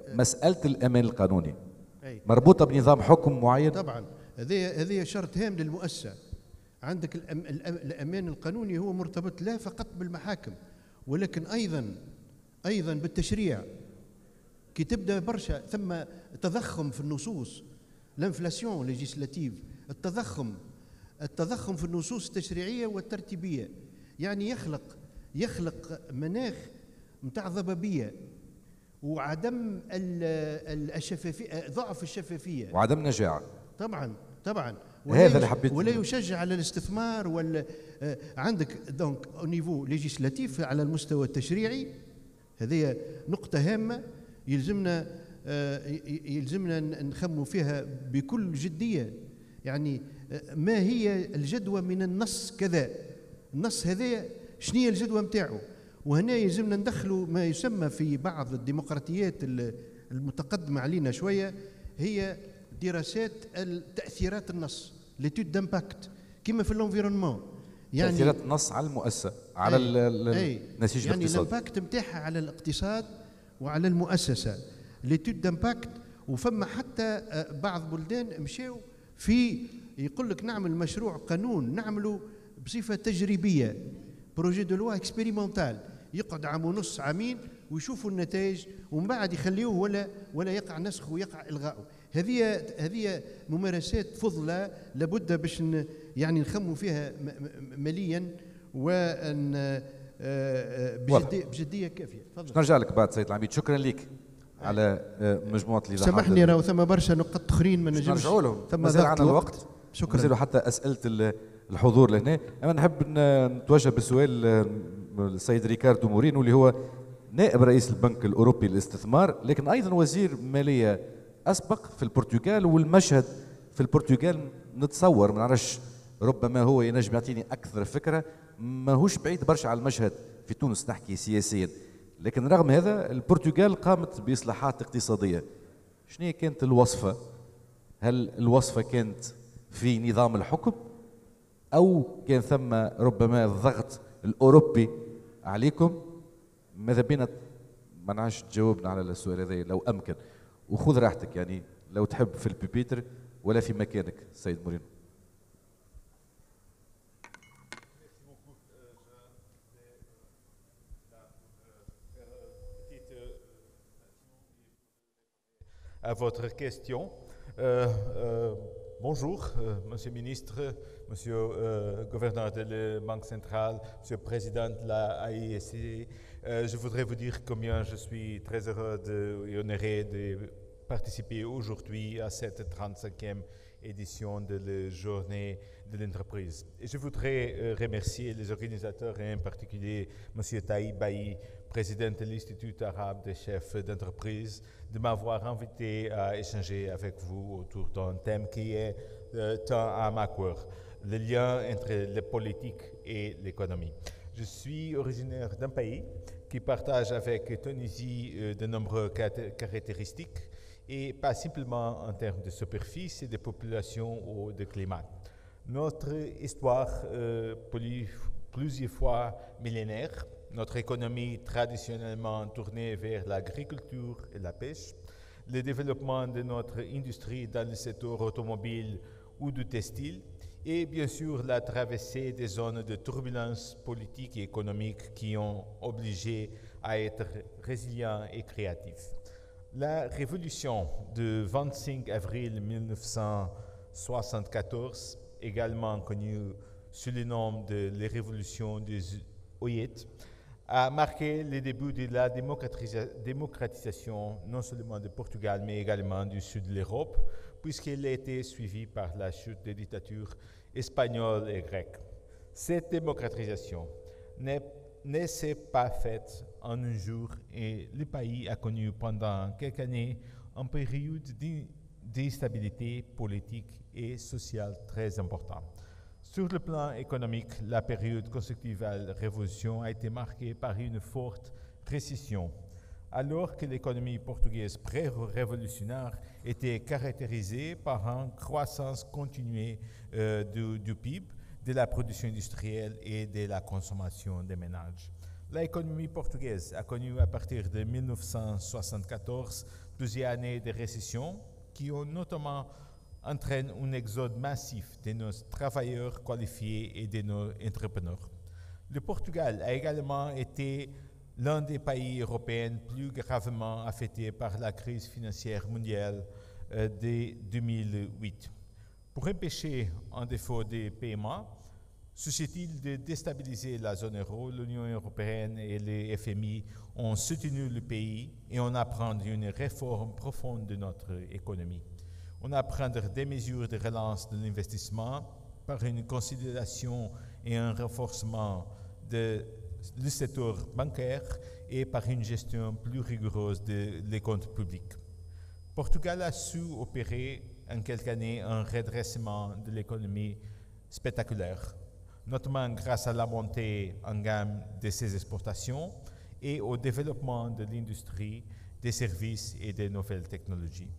مسألة الأمان القانوني مربوطة بنظام حكم معين طبعا، هذه شرط هام للمؤسسة. عندك الأمان القانوني هو مرتبط لا فقط بالمحاكم ولكن أيضا بالتشريع. كي تبدأ برشا ثم تضخم في النصوص، الانفلاسيون ليجيسلاتيف، التضخم في النصوص التشريعية والترتيبية، يعني يخلق مناخ متاع ضبابية وعدم الشفافية، ضعف الشفافية وعدم نجاعة. طبعا هذا اللي حبيت، ولا يشجع على الاستثمار ولا عندك دونك او نيفو ليجيسلاتيف على المستوى التشريعي. هذه نقطة هامة يلزمنا نخموا فيها بكل جدية. يعني ما هي الجدوى من النص كذا، النص هذا شنو هي الجدوى نتاعو؟ وهنا يلزمنا ندخلوا ما يسمى في بعض الديمقراطيات المتقدمة علينا شوية، هي دراسات تأثيرات النص، ليتود دامباكت، كما في الانفيرونمون، يعني تأثيرات النص على المؤسسة، على النسيج يعني الاقتصادي، الامباكت نتاعها على الاقتصاد وعلى المؤسسة، ليتود دامباكت. وفما حتى بعض بلدان مشاو في يقول لك نعمل مشروع قانون نعمله بصفة تجريبية، بروجي دو لوا اكسبيريمونتال، يقعد عام ونص عامين ويشوفوا النتائج ومن بعد يخليوه ولا يقع نسخه ويقع إلغاؤه. هذه ممارسات فضلة لابد باش يعني نخموا فيها مليا وان بجدية كافية. تفضل. نرجع لك بعد سيد العميد، شكرا لك على مجموعة الإيضاحات. سامحني راهو ثم برشا نقط أخرين ما نجمش نرجعوا لهم، ثم مازال عندنا الوقت. شكرا. مازالوا حتى أسئلة الحضور لهنا. أما نحب نتوجه بسؤال السيد ريكاردو مورينو اللي هو نائب رئيس البنك الأوروبي للاستثمار، لكن أيضا وزير مالية أسبق في البرتغال، والمشهد في البرتغال نتصور، ما نعرفش ربما هو ينجم يعطيني أكثر فكرة، ماهوش بعيد برشا على المشهد في تونس نحكي سياسيا، لكن رغم هذا البرتغال قامت بإصلاحات اقتصادية. شنو كانت الوصفة؟ هل الوصفة كانت في نظام الحكم أو كان ثم ربما الضغط الأوروبي عليكم؟ ماذا بينا ما نعرفش تجاوبنا على السؤال هذا لو أمكن، وخذ راحتك يعني لو تحب في البيبيتر ولا في مكانك سيد مورينو. À votre question, Bonjour, Monsieur le Ministre, Monsieur le gouverneur de la Banque centrale, Monsieur le Président de la AISC. Je voudrais vous dire combien je suis très heureux et honoré de participer aujourd'hui à cette 35e édition de la Journée de l'entreprise. Et je voudrais remercier les organisateurs et en particulier M. Taïb Bailly, président de l'Institut arabe des chefs d'entreprise, de m'avoir invité à échanger avec vous autour d'un thème qui est tant à ma cœur, le lien entre la politique et l'économie. Je suis originaire d'un pays qui partage avec Tunisie de nombreuses caractéristiques, et pas simplement en termes de superficie, de population ou de climat. Notre histoire, plusieurs fois millénaire, notre économie traditionnellement tournée vers l'agriculture et la pêche, le développement de notre industrie dans le secteur automobile ou du textile, et bien sûr la traversée des zones de turbulence politique et économique qui ont obligé à être résilients et créatifs. La révolution du 25 avril 1974, également connue sous le nom de la révolution des Oyettes, a marqué le début de la démocratisation non seulement du Portugal mais également du sud de l'Europe, puisqu'elle a été suivie par la chute des dictatures espagnoles et grecques. Cette démocratisation ne s'est pas faite en un jour et le pays a connu pendant quelques années une période d'instabilité politique et sociale très importante. Sur le plan économique, la période consécutive à la Révolution a été marquée par une forte récession, alors que l'économie portugaise pré-révolutionnaire était caractérisée par une croissance continue du PIB, de la production industrielle et de la consommation des ménages. L'économie portugaise a connu à partir de 1974 plusieurs années de récession qui ont notamment entraîné un exode massif de nos travailleurs qualifiés et de nos entrepreneurs. Le Portugal a également été l'un des pays européens plus gravement affectés par la crise financière mondiale de 2008. Pour empêcher un défaut de paiement, susceptible de déstabiliser la zone euro, l'Union européenne et le FMI ont soutenu le pays et on a pris une réforme profonde de notre économie. On a pris des mesures de relance de l'investissement par une consolidation et un renforcement du secteur bancaire et par une gestion plus rigoureuse des comptes publics. Portugal a su opérer en quelques années un redressement de l'économie spectaculaire, notamment grâce à la montée en gamme de ses exportations et au développement de l'industrie, des services et des nouvelles technologies.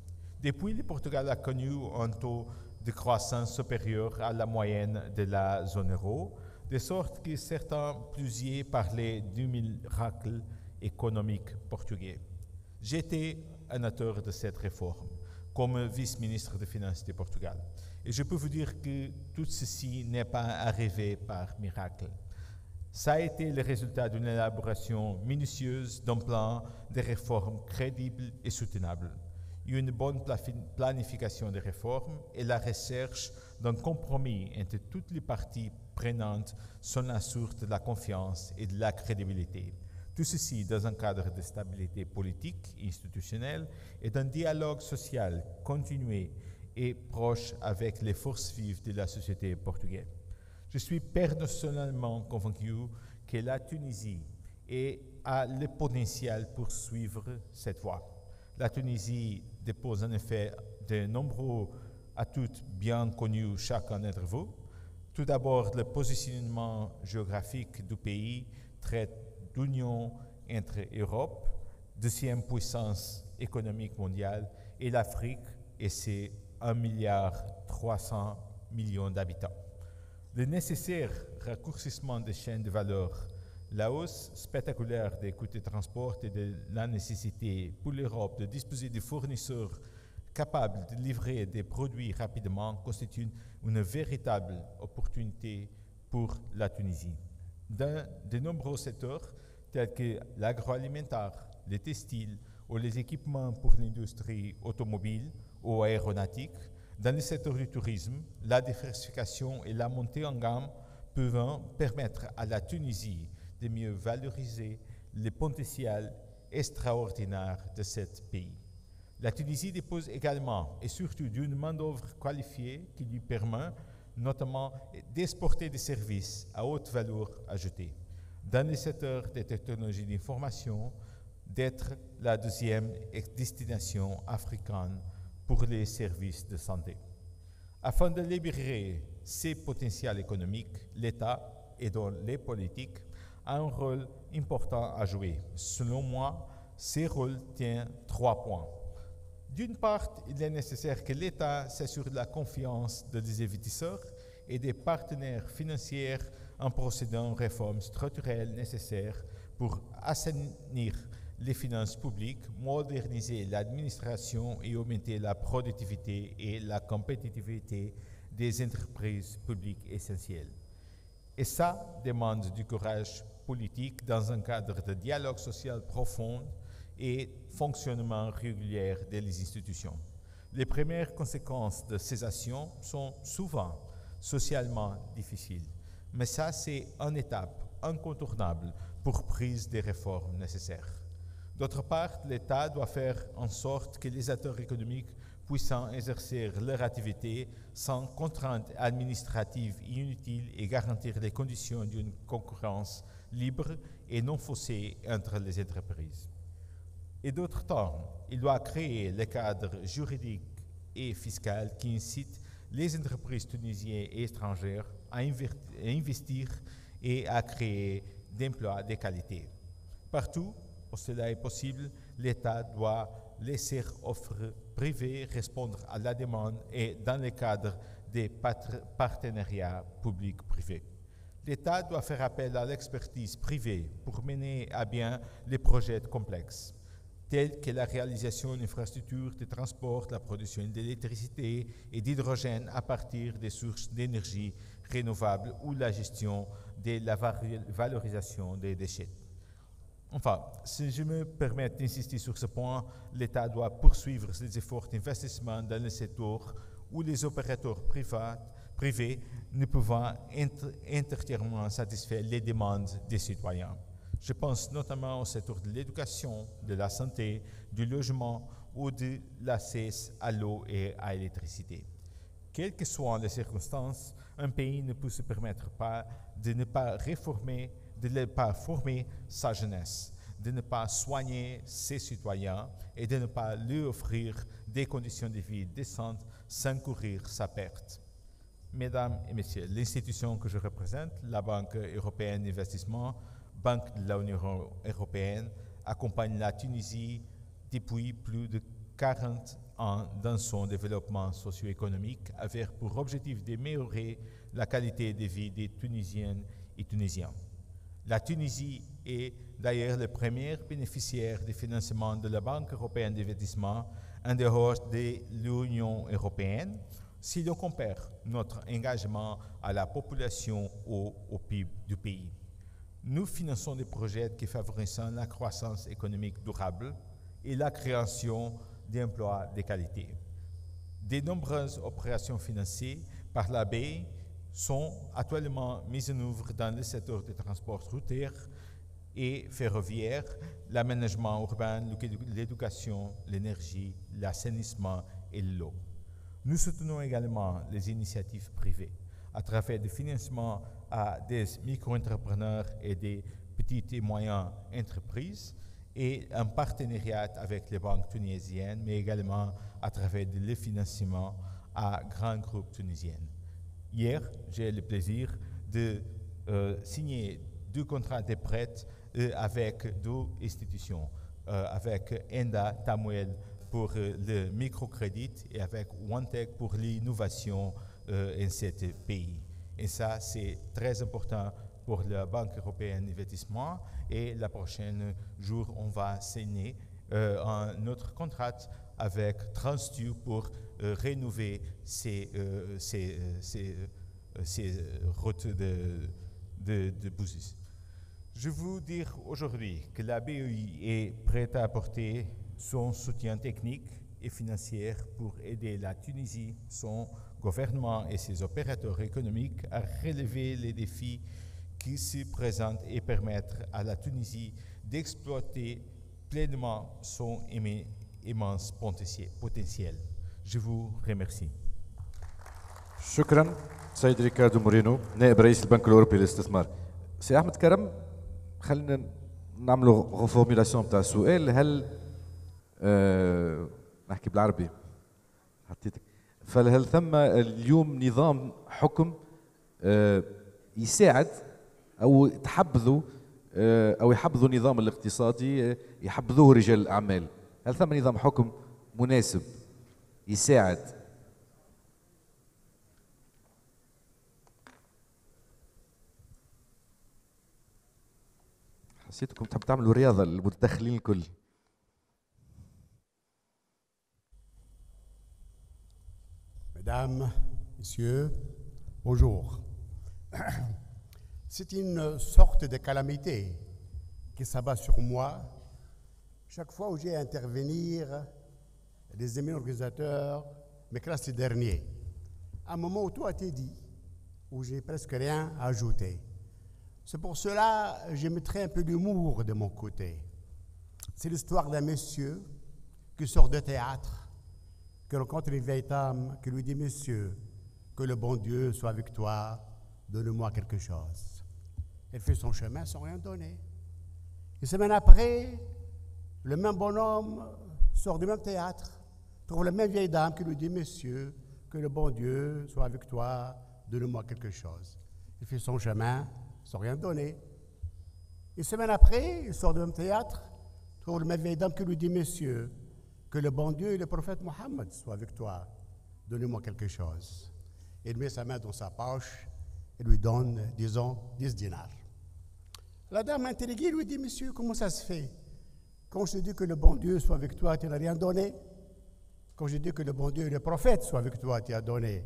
Depuis, le Portugal a connu un taux de croissance supérieur à la moyenne de la zone euro, de sorte que certains plusieurs parlaient du miracle économique portugais. J'étais un auteur de cette réforme, comme vice-ministre des Finances du Portugal. Et je peux vous dire que tout ceci n'est pas arrivé par miracle. Ça a été le résultat d'une élaboration minutieuse d'un plan de réforme crédible et soutenable. Une bonne planification des réformes et la recherche d'un compromis entre toutes les parties prenantes sont la source de la confiance et de la crédibilité. Tout ceci dans un cadre de stabilité politique, institutionnelle et d'un dialogue social continué et proche avec les forces vives de la société portugaise. Je suis personnellement convaincu que la Tunisie a le potentiel pour suivre cette voie. La Tunisie dépose en effet de nombreux atouts bien connus chacun d'entre vous. Tout d'abord, le positionnement géographique du pays traite d'union entre l'Europe, deuxième puissance économique mondiale, et l'Afrique et ses 1,3 milliard d'habitants. Le nécessaire raccourcissement des chaînes de valeur, la hausse spectaculaire des coûts de transport et de la nécessité pour l'Europe de disposer de fournisseurs capables de livrer des produits rapidement constituent une véritable opportunité pour la Tunisie. Dans de nombreux secteurs tels que l'agroalimentaire, le textile ou les équipements pour l'industrie automobile ou aéronautique, Dans le secteur du tourisme, la diversification et la montée en gamme peuvent permettre à la Tunisie de mieux valoriser le potentiel extraordinaire de ce pays. La Tunisie dispose également et surtout d'une main-d'œuvre qualifiée qui lui permet notamment d'exporter des services à haute valeur ajoutée. Dans le secteur des technologies d'information, d'être la deuxième destination africaine pour les services de santé. Afin de libérer ces potentiels économiques, l'État et dans les politiques a un rôle important à jouer. Selon moi, ces rôles tiennent 3 points. D'une part, il est nécessaire que l'État s'assure de la confiance des investisseurs et des partenaires financiers en procédant aux réformes structurelles nécessaires pour assainir les finances publiques, moderniser l'administration et augmenter la productivité et la compétitivité des entreprises publiques essentielles. Et ça demande du courage politique dans un cadre de dialogue social profond et fonctionnement régulier des institutions. Les premières conséquences de ces actions sont souvent socialement difficiles, mais ça c'est une étape incontournable pour prise des réformes nécessaires. D'autre part, l'État doit faire en sorte que les acteurs économiques puissent exercer leur activité sans contraintes administratives inutiles et garantir les conditions d'une concurrence libre et non faussée entre les entreprises. Et d'autre part, il doit créer le cadre juridique et fiscal qui incite les entreprises tunisiennes et étrangères à investir et à créer d'emplois de qualité. Partout où cela est possible, l'État doit laisser offres privées répondre à la demande et dans le cadre des partenariats publics-privés. L'État doit faire appel à l'expertise privée pour mener à bien les projets complexes, tels que la réalisation d'infrastructures de transport, la production d'électricité et d'hydrogène à partir des sources d'énergie renouvelables ou la gestion de la valorisation des déchets. Enfin, si je me permets d'insister sur ce point, l'État doit poursuivre ses efforts d'investissement dans le secteur où les opérateurs privés ne peuvent entièrement satisfaire les demandes des citoyens. Je pense notamment au secteur de l'éducation, de la santé, du logement ou de l'accès à l'eau et à l'électricité. Quelles que soient les circonstances, un pays ne peut se permettre de ne pas réformer, de ne pas former sa jeunesse, de ne pas soigner ses citoyens et de ne pas lui offrir des conditions de vie décentes sans courir sa perte. Mesdames et messieurs, l'institution que je représente, la Banque européenne d'investissement, Banque de l'Union européenne, accompagne la Tunisie depuis plus de 40 ans dans son développement socio-économique avec pour objectif d'améliorer la qualité de vie des Tunisiennes et Tunisiens. La Tunisie est d'ailleurs le premier bénéficiaire du financement de la Banque européenne d'investissement en dehors de l'Union européenne si l'on compare notre engagement à la population au PIB du pays. Nous finançons des projets qui favorisent la croissance économique durable et la création d'emplois de qualité. De nombreuses opérations financées par la BEI sont actuellement mises en œuvre dans le secteur des transports routiers et ferroviaires, l'aménagement urbain, l'éducation, l'énergie, l'assainissement et l'eau. Nous soutenons également les initiatives privées à travers des financements à des micro-entrepreneurs et des petites et moyennes entreprises et un partenariat avec les banques tunisiennes, mais également à travers le financement à grands groupes tunisiens. Hier, j'ai eu le plaisir de signer 2 contrats de prêt avec 2 institutions, avec Enda Tamuel pour le microcrédit et avec OneTech pour l'innovation en ce pays. Et ça, c'est très important pour la Banque européenne d'investissement. Et la prochaine jour, on va signer un autre contrat avec Transtu pour rénover ces routes de buses. Je veux vous dire aujourd'hui que la BEI est prête à apporter son soutien technique et financière pour aider la Tunisie, son gouvernement et ses opérateurs économiques à relever les défis qui se présentent et permettre à la Tunisie d'exploiter pleinement son immense potentiel. Je vous remercie. شكرا سيد ريكاردو مورينو نائب رئيس البنك الاوروبي للاستثمار. سي احمد كرم، خلينا نعملوا ريفورميلاسيون تاع السؤال. هل نحكي بالعربي حطيتك، فهل ثم اليوم نظام حكم يساعد او تحبذوا او يحبذوا النظام الاقتصادي يحبذوه رجال الاعمال؟ هل ثم نظام حكم مناسب يساعد حسيتكم تحب تعملوا رياضة المتدخلين الكل. Mesdames, Messieurs, bonjour. C'est une sorte de calamité qui s'abat sur moi chaque fois où j'ai à intervenir. Les éminents organisateurs me classent dernier. À un moment où tout a été dit, où j'ai presque rien à ajouter. C'est pour cela que je mettrai un peu d'humour de mon côté. C'est l'histoire d'un monsieur qui sort de théâtre, qui rencontre une vieille dame qui lui dit « Monsieur, que le bon Dieu soit avec toi, donne-moi quelque chose. » Elle fait son chemin sans rien donner. Une semaine après, le même bonhomme sort du même théâtre, trouve la même vieille dame qui lui dit « Monsieur, que le bon Dieu soit avec toi, donne-moi quelque chose. » Il fait son chemin sans rien donner. Une semaine après, il sort du même théâtre, trouve la même vieille dame qui lui dit « Monsieur, que le bon Dieu et le prophète Mohammed soient avec toi, donnez-moi quelque chose. » Il met sa main dans sa poche et lui donne, disons, 10 dinars. La dame intriguée lui dit « Monsieur, comment ça se fait? Quand je te dis que le bon Dieu soit avec toi, tu n'as rien donné. Quand je dis que le bon Dieu et le prophète soient avec toi, tu as donné. »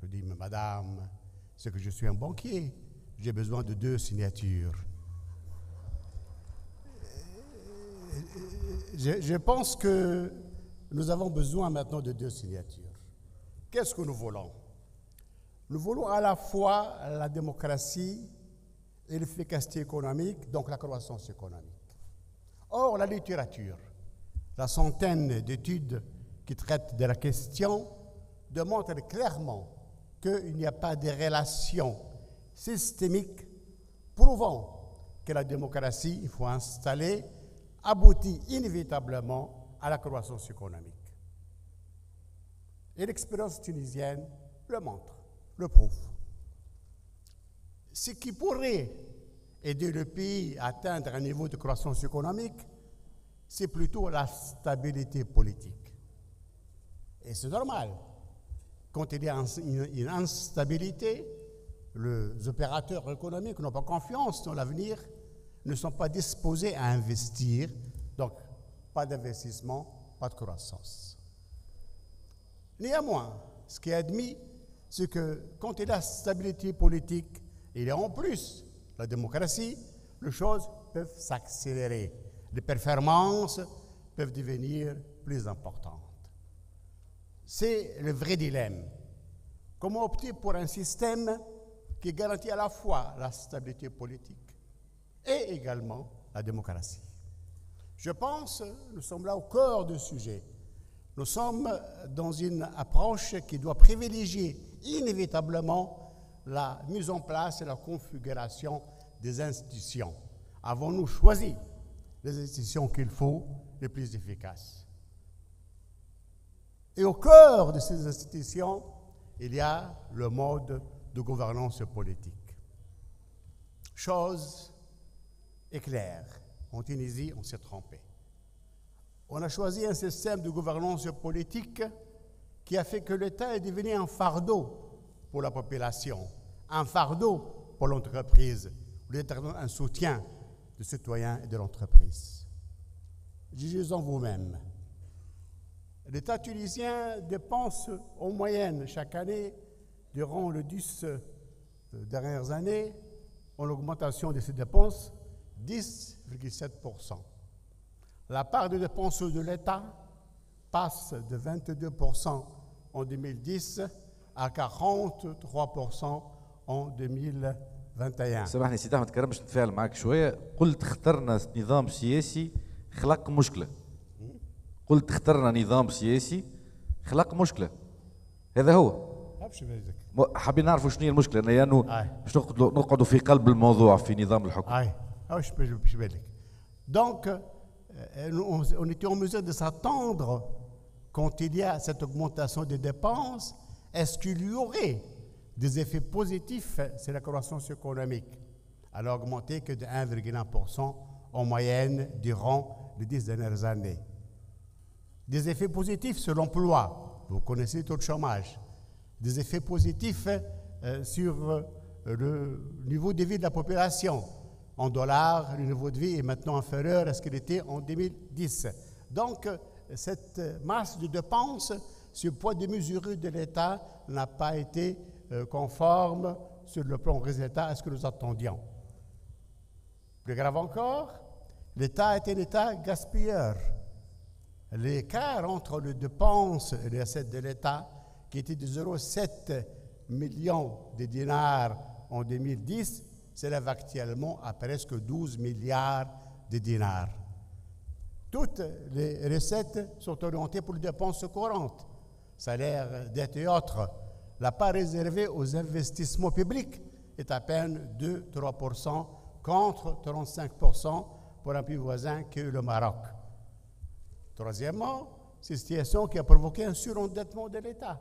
Je dis « Mais madame, c'est que je suis un banquier. J'ai besoin de 2 signatures. » Je pense que nous avons besoin maintenant de 2 signatures. Qu'est-ce que nous voulons? Nous voulons à la fois la démocratie et l'efficacité économique, donc la croissance économique. Or, la littérature, la centaine d'études qui traitent de la question, démontrent clairement qu'il n'y a pas de relation systémique prouvant que la démocratie, il faut installer, aboutit inévitablement à la croissance économique. Et l'expérience tunisienne le montre, le prouve. Ce qui pourrait aider le pays à atteindre un niveau de croissance économique, c'est plutôt la stabilité politique. Et c'est normal. Quand il y a une instabilité, les opérateurs économiques n'ont pas confiance dans l'avenir, ne sont pas disposés à investir, donc pas d'investissement, pas de croissance. Néanmoins, ce qui est admis, c'est que quand il y a la stabilité politique, et il y a en plus la démocratie, les choses peuvent s'accélérer, les performances peuvent devenir plus importantes. C'est le vrai dilemme. Comment opter pour un système qui garantit à la fois la stabilité politique et également la démocratie? Je pense que nous sommes là au cœur du sujet. Nous sommes dans une approche qui doit privilégier inévitablement la mise en place et la configuration des institutions. Avons-nous choisi les institutions qu'il faut les plus efficaces? Et au cœur de ces institutions, il y a le mode de gouvernance politique. Chose est claire, en Tunisie, on s'est trompé. On a choisi un système de gouvernance politique qui a fait que l'État est devenu un fardeau pour la population, un fardeau pour l'entreprise, au lieu d'être un soutien des citoyens et de l'entreprise. Jugez-en vous-même. L'État tunisien dépense en moyenne chaque année, durant les 10 dernières années, en augmentation de ses dépenses, 10,7%. La part des dépenses de l'État passe de 22% en 2010 à 43% en 2021. سامحني سيدي احمد كرم باش نتفاعل معك شويه. قلت اخترنا نظام سياسي خلق مشكله. قلت اخترنا نظام سياسي خلق مشكله. هذا هو. حابين نعرفوا شنو هي المشكله لانه باش نقعدوا في قلب الموضوع في نظام الحكم. Donc, on était en mesure de s'attendre quand il y a cette augmentation des dépenses. Est-ce qu'il y aurait des effets positifs sur la croissance économique? Elle a augmenté que de 1,1% en moyenne durant les 10 dernières années. Des effets positifs sur l'emploi. Vous connaissez le taux de chômage. Des effets positifs sur le niveau de vie de la population. En dollars, le niveau de vie est maintenant inférieur à ce qu'il était en 2010. Donc, cette masse de dépenses, ce poids de mesure de l'État n'a pas été conforme sur le plan résultat à ce que nous attendions. Plus grave encore, l'État est un État gaspilleur. L'écart entre les dépenses et les recettes de l'État, qui était de 0,7 millions de dinars en 2010, s'élève actuellement à presque 12 milliards de dinars. Toutes les recettes sont orientées pour les dépenses courantes, salaires, dettes et autres. La part réservée aux investissements publics est à peine 2-3% contre 35% pour un pays voisin que le Maroc. Troisièmement, c'est une situation qui a provoqué un surendettement de l'État.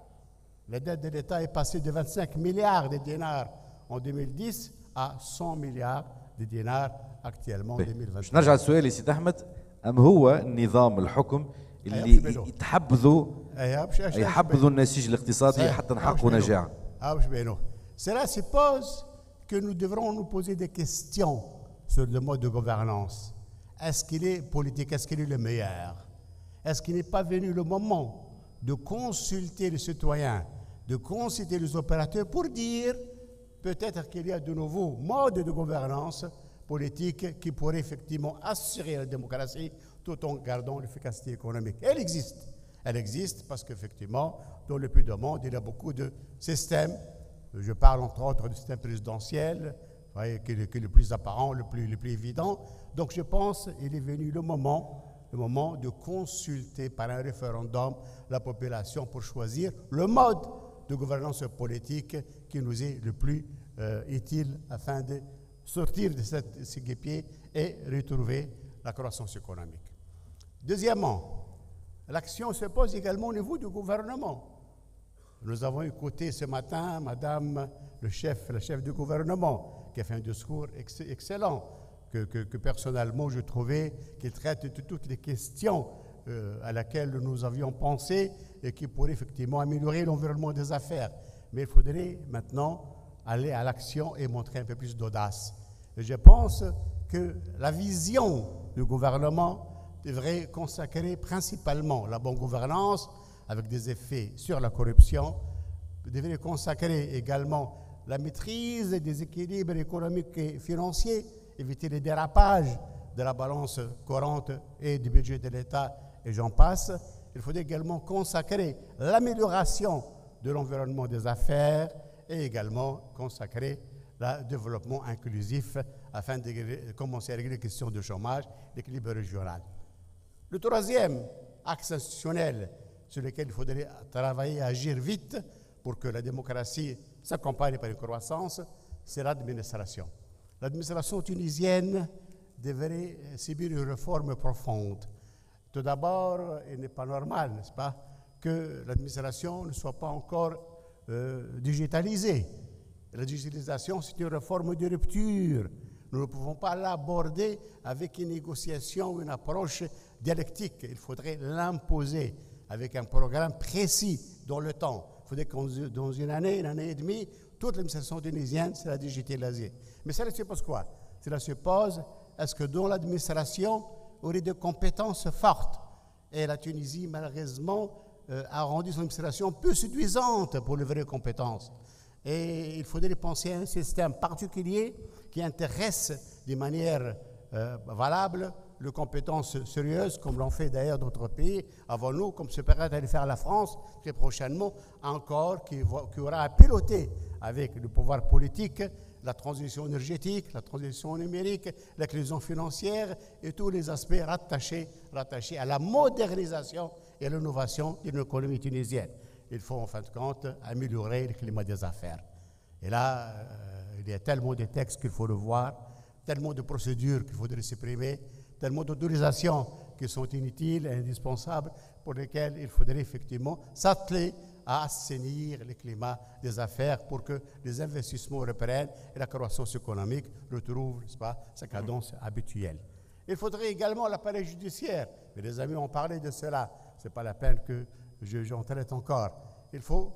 La dette de l'État est passée de 25 milliards de dinars en 2010 à 100 milliards de dinars actuellement en 2021. نرجع لسؤالي سيد أحمد. أم هو نظام الحكم اللي يحبذوا النسيج الاقتصادي حتى نحققوا نجاح؟ Cela suppose que nous devrons nous poser des questions sur le mode de gouvernance. Est-ce qu'il est politique? Est-ce qu'il est le meilleur? Est-ce qu'il n'est pas venu le moment de consulter les citoyens, de consulter les opérateurs pour dire peut-être qu'il y a de nouveaux modes de gouvernance politique qui pourraient effectivement assurer la démocratie tout en gardant l'efficacité économique. Elle existe. Elle existe parce qu'effectivement, dans le plus de monde, il y a beaucoup de systèmes. Je parle entre autres du système présidentiel, qui est le plus apparent, le plus évident. Donc je pense qu'il est venu le moment de consulter par un référendum la population pour choisir le mode de gouvernance politique qui nous est le plus utile afin de sortir de ce guêpier et retrouver la croissance économique. Deuxièmement, l'action se pose également au niveau du gouvernement. Nous avons écouté ce matin Madame la chef du gouvernement qui a fait un discours excellent que personnellement je trouvais qu'il traite de toutes les questions à laquelle nous avions pensé et qui pourraient effectivement améliorer l'environnement des affaires. Mais il faudrait maintenant aller à l'action et montrer un peu plus d'audace. Et je pense que la vision du gouvernement devrait consacrer principalement la bonne gouvernance avec des effets sur la corruption, devrait consacrer également la maîtrise des équilibres économiques et financiers, éviter les dérapages de la balance courante et du budget de l'État, et j'en passe. Il faudrait également consacrer l'amélioration de l'environnement des affaires et également consacrer le développement inclusif afin de commencer à régler les questions de chômage, l'équilibre régional. Le troisième axe institutionnel sur lequel il faudrait travailler et agir vite pour que la démocratie s'accompagne par une croissance, c'est l'administration. L'administration tunisienne devrait subir une réforme profonde. Tout d'abord, il n'est pas normal, n'est-ce pas, que l'administration ne soit pas encore digitalisée. La digitalisation, c'est une réforme de rupture. Nous ne pouvons pas l'aborder avec une négociation, une approche dialectique. Il faudrait l'imposer avec un programme précis dans le temps. Il faudrait que dans une année et demie, toute l'administration tunisienne sera digitalisée. Mais cela suppose quoi? Cela suppose, est-ce que dans l'administration, il y aurait des compétences fortes? Et la Tunisie, malheureusement, a rendu son administration peu séduisante pour les vraies compétences. Et il faudrait penser à un système particulier qui intéresse de manière valable de compétences sérieuses, comme l'ont fait d'ailleurs d'autres pays avant nous, comme se prête à le faire la France très prochainement, encore qui aura à piloter avec le pouvoir politique la transition énergétique, la transition numérique, l'inclusion financière et tous les aspects rattachés à la modernisation et l'innovation d'une économie tunisienne. Il faut en fin de compte améliorer le climat des affaires. Et là, il y a tellement de textes qu'il faut revoir, tellement de procédures qu'il faudrait supprimer, tellement d'autorisations qui sont inutiles et indispensables pour lesquelles il faudrait effectivement s'atteler à assainir le climat des affaires pour que les investissements reprennent et la croissance économique retrouve, n'est-ce pas, sa cadence habituelle. Il faudrait également l'appareil judiciaire. Mais les amis ont parlé de cela. Ce n'est pas la peine que j'en traite encore. Il faut,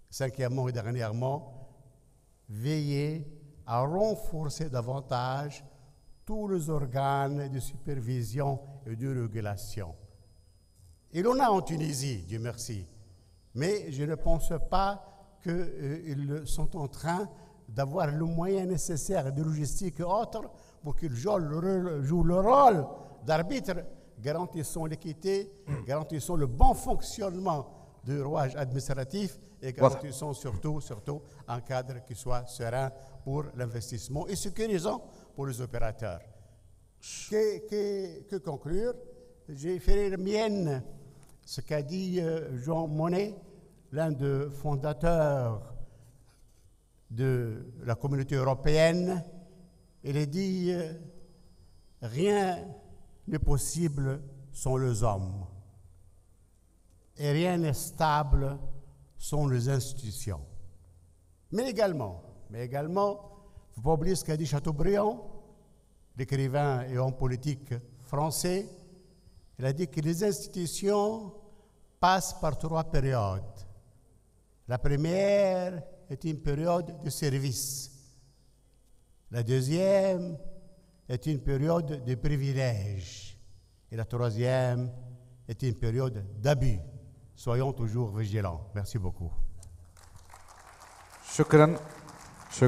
cinquièmement et dernièrement, veiller à renforcer davantage tous les organes de supervision et de régulation. Il en a en Tunisie, Dieu merci, mais je ne pense pas qu'ils sont en train d'avoir le moyen nécessaire de logistique et autres pour qu'ils jouent le rôle d'arbitre, garantissant l'équité, garantissant le bon fonctionnement du rouage administratif et garantissant surtout un cadre qui soit serein pour l'investissement et sécurisant pour les opérateurs. Que conclure? J'ai fait mienne ce qu'a dit Jean Monnet, l'un des fondateurs de la communauté européenne. Il a dit « Rien n'est possible sans les hommes et rien n'est stable sans les institutions. » Mais également, il ne faut pas oublier ce qu'a dit Chateaubriand, l'écrivain et homme politique français. Il a dit que les institutions passent par 3 périodes. La première est une période de service. La deuxième est une période de privilège. Et la troisième est une période d'abus. Soyons toujours vigilants. Merci beaucoup. شكرا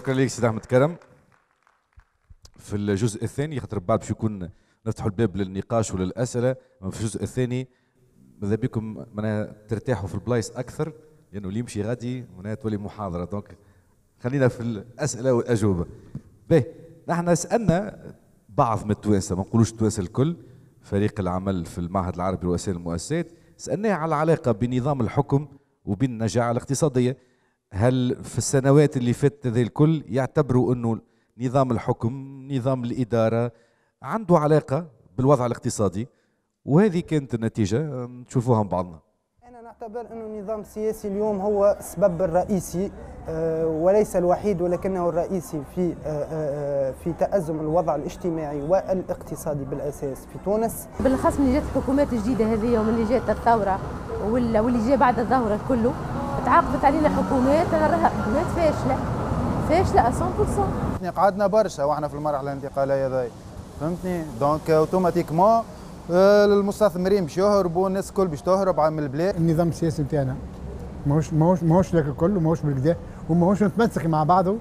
لك سيد احمد كرم. في الجزء الثاني خاطر بعد باش يكون نفتحوا الباب للنقاش وللاسئله، في الجزء الثاني ماذا بكم معناها ترتاحوا في البلايص اكثر، لانه اللي يمشي غادي معناها تولي محاضره. دونك خلينا في الاسئله والاجوبه. باهي، نحن سالنا بعض من التوانسه، ما نقولوش التوانسه الكل، فريق العمل في المعهد العربي لوسائل المؤسسات، سالناه على العلاقه بين نظام الحكم وبين النجاعه الاقتصاديه. هل في السنوات اللي فاتت هذه الكل يعتبروا انه نظام الحكم، نظام الاداره عنده علاقه بالوضع الاقتصادي؟ وهذه كانت النتيجه نشوفوها من بعضنا. انا نعتبر انه النظام السياسي اليوم هو السبب الرئيسي وليس الوحيد، ولكنه الرئيسي في تأزم الوضع الاجتماعي والاقتصادي بالاساس في تونس. بالاخص من جات الحكومات الجديده هذه ومن اللي جات الثوره واللي جاء بعد الظهر كله، تعاقبت علينا حكومات انا راها حكومات فاشله 100%. قعدنا برشا واحنا في المرحله الانتقاليه هذه، فهمتني؟ دونك اوتوماتيكمون المستثمرين باش يهربوا، الناس الكل باش تهرب من البلاد. النظام السياسي نتاعنا ماهوش لك الكل وماهوش بالكدا وماهوش متمسك مع بعضه،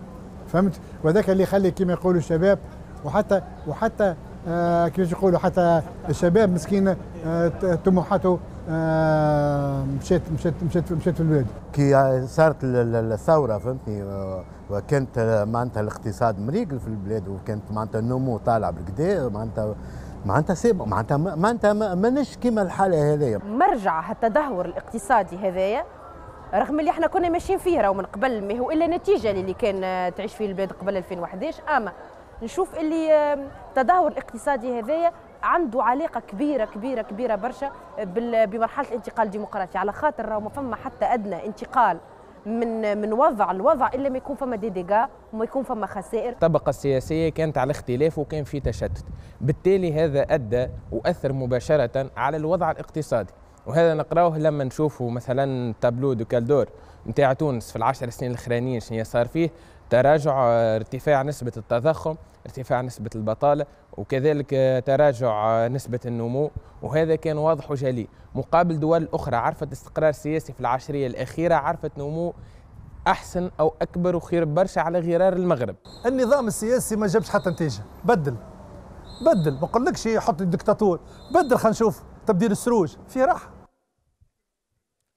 فهمت؟ وذاك اللي يخلي كما يقولوا الشباب وحتى كيفاش يقولوا حتى الشباب مسكين طموحاته مشات في البلاد. كي صارت الثوره فهمتني، وكانت معناتها الاقتصاد مريقل في البلاد، وكانت معناتها النمو طالع بالكدا، معناتها سيبه، معناتها ماناش كيما الحاله هذايا. مرجع التدهور الاقتصادي هذايا رغم اللي احنا كنا ماشيين فيه راهو من قبل، ما هو الا نتيجه اللي كان تعيش فيه البلاد قبل 2011. اما نشوف اللي التدهور الاقتصادي هذايا عنده علاقه كبيره برشا بمرحله الانتقال الديمقراطي، على خاطر راهو ما فما حتى ادنى انتقال من وضع لوضع الا ما يكون فما ديغا وما يكون فما خسائر. الطبقه السياسيه كانت على اختلاف وكان في تشتت، بالتالي هذا ادى واثر مباشره على الوضع الاقتصادي، وهذا نقراوه لما نشوفوا مثلا تابلو دو كالدور نتاع تونس في ال10 سنين الاخرانيين شنو صار فيه، تراجع ارتفاع نسبه التضخم، ارتفاع نسبه البطاله، وكذلك تراجع نسبه النمو، وهذا كان واضح وجلي، مقابل دول اخرى عرفت استقرار سياسي في العشريه الاخيره، عرفت نمو احسن او اكبر وخير برشا على غرار المغرب. النظام السياسي ما جابش حتى نتيجه، بدل بدل، ما نقولكش حط الدكتاتور، بدل خلينا نشوف تبديل السروج في راحه.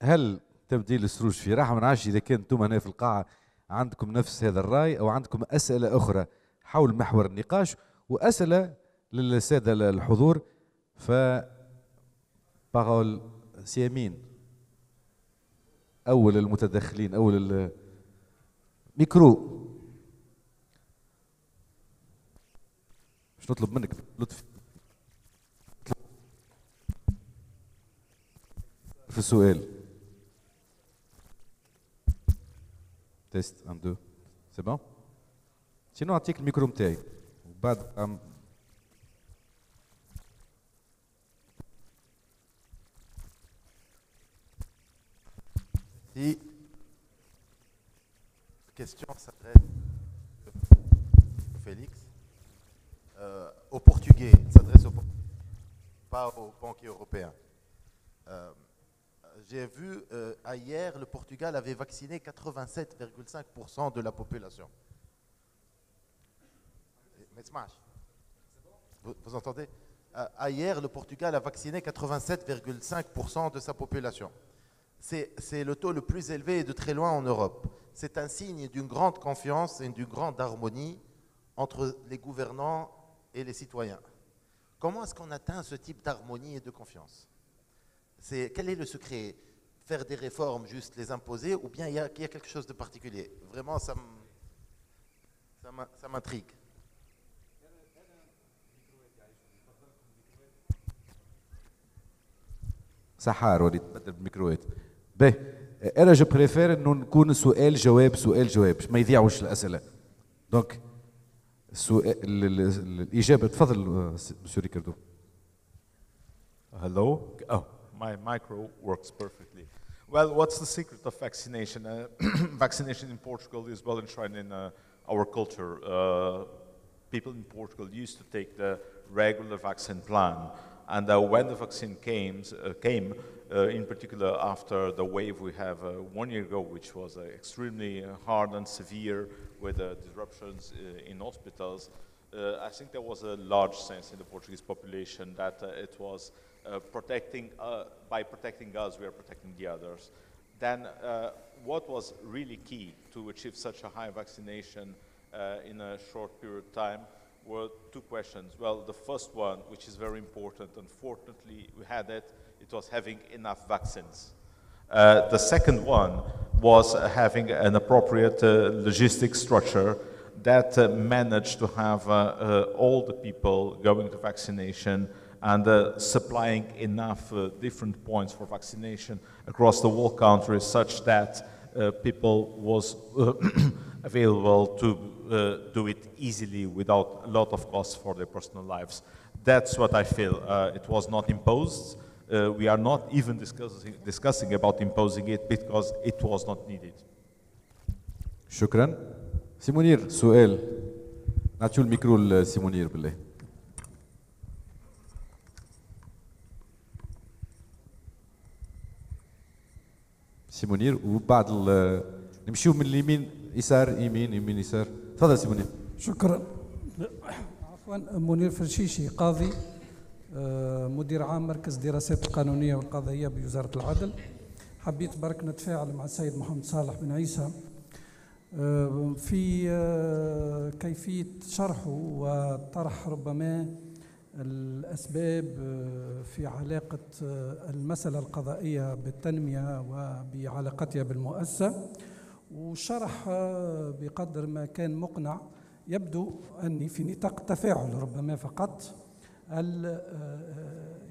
هل تبديل السروج في راحه؟ ما نعرفش اذا كان انتم هنا في القاعه عندكم نفس هذا الراي او عندكم اسئله اخرى حول محور النقاش واسئله للساده الحضور. ف بارول سيامين اول المتدخلين، اول الميكرو. مش نطلب منك لطف في السؤال. تيست 1 2 سي بون. سينو نعطيك الميكرو نتاعي وبعد Si la question s'adresse au Félix, au Portugais, s'adresse pas aux banquiers européens. J'ai vu hier, le Portugal avait vacciné 87,5% de la population. Vous entendez? Hier, le Portugal a vacciné 87,5% de sa population. C'est le taux le plus élevé et de très loin en Europe. C'est un signe d'une grande confiance et d'une grande harmonie entre les gouvernants et les citoyens. Comment est-ce qu'on atteint ce type d'harmonie et de confiance? Quel est le secret? Faire des réformes, juste les imposer, ou bien il y a quelque chose de particulier? Vraiment, ça m'intrigue. سحار وليد تبدل بالميكروات. باهي انا جو بريفير انه نكون سؤال جواب سؤال جواب باش ما يضيعوش الاسئله. دونك السؤال الاجابه تفضل مسيو ريكاردو. Hello. Oh, my micro works perfectly. Well, what's the secret of vaccination? Vaccination in Portugal is well enshrined in our culture. People in Portugal used to take the regular vaccine plan. And when the vaccine came in particular after the wave we have 1 year ago, which was extremely hard and severe with disruptions in hospitals, I think there was a large sense in the Portuguese population that it was by protecting us, we are protecting the others. Then what was really key to achieve such a high vaccination in a short period of time were two questions. Well, the first one, which is very important, unfortunately we had it was having enough vaccines. The second one was having an appropriate logistic structure that managed to have all the people going to vaccination and supplying enough different points for vaccination across the whole country such that people was available to do it easily without a lot of costs for their personal lives. That's what I feel. It was not imposed. We are not even discussing about imposing it because it was not needed. شكرا. سيمونير سؤال. نعطيو الميكرو لسيمونير بالله. سيمونير وبعد نمشيو من اليمين يسار يمين يسار. تفضل سي منير. شكرا. عفوا منير فرشيشي قاضي مدير عام مركز دراسات القانونيه والقضائيه بوزاره العدل. حبيت برك نتفاعل مع السيد محمد صالح بن عيسى في كيفيه شرحه وطرح ربما الاسباب في علاقه المساله القضائيه بالتنميه وبعلاقتها بالمؤسسه، وشرح بقدر ما كان مقنع. يبدو أني في نطاق التفاعل ربما فقط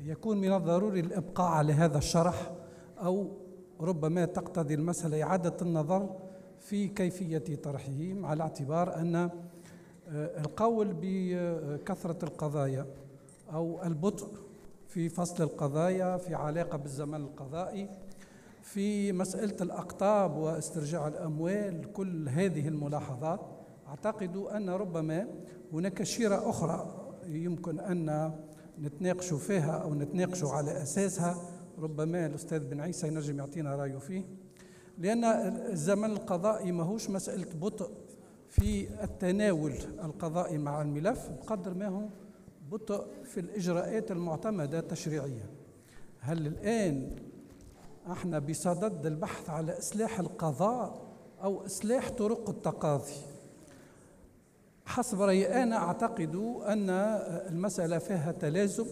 يكون من الضروري الإبقاء على هذا الشرح، أو ربما تقتضي المسألة إعادة النظر في كيفية طرحه، على اعتبار أن القول بكثرة القضايا أو البطء في فصل القضايا في علاقة بالزمن القضائي، في مسألة الأقطاب واسترجاع الأموال، كل هذه الملاحظات أعتقد أن ربما هناك شيرة أخرى يمكن أن نتناقشوا فيها أو نتناقشوا على أساسها، ربما الأستاذ بن عيسى ينجم يعطينا رأيه فيه، لأن الزمن القضائي ماهوش مسألة بطء في التناول القضائي مع الملف بقدر ما هو بطء في الإجراءات المعتمدة تشريعيا. هل الآن احنا بصدد البحث على إصلاح القضاء أو إصلاح طرق التقاضي؟ حسب رأيي أنا أعتقد أن المسألة فيها تلازم،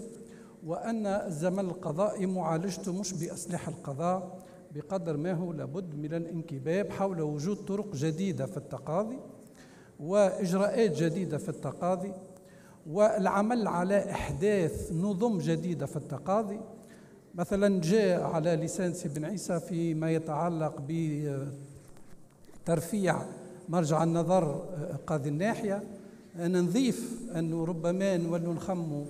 وأن الزمن القضائي معالجته مش بإصلاح القضاء بقدر ما هو لابد من الانكباب حول وجود طرق جديدة في التقاضي وإجراءات جديدة في التقاضي، والعمل على إحداث نظم جديدة في التقاضي. مثلا جاء على لسان سي بن عيسى فيما يتعلق بترفيع مرجع النظر قاضي الناحية. أنا نضيف أنه ربما نولوا نخموا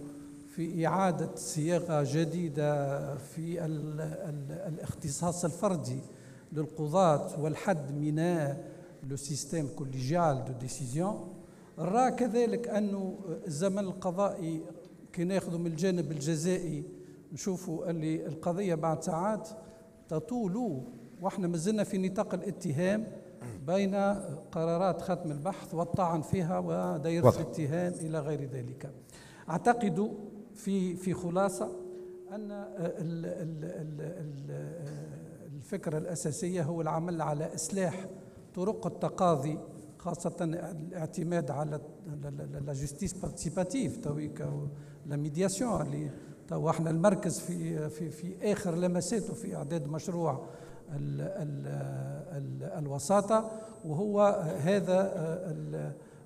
في إعادة صياغة جديدة في الاختصاص الفردي للقضاة والحد من لو سيستيم كوليجيال دو ديسيزيون. نرى كذلك أنه الزمن القضائي كي ناخذوا من الجانب الجزائي نشوفوا اللي القضية بعد ساعات تطول، واحنا مازلنا في نطاق الاتهام بين قرارات ختم البحث والطعن فيها ودائرة الاتهام إلى غير ذلك. أعتقد في خلاصة أن الفكرة الأساسية هو العمل على إصلاح طرق التقاضي، خاصة الاعتماد على لا جوستيس بارتيسيباتيف تويك لا ميدياسيون اللي تو احنا المركز في آخر لمساته في إعداد مشروع الوساطة، وهو هذا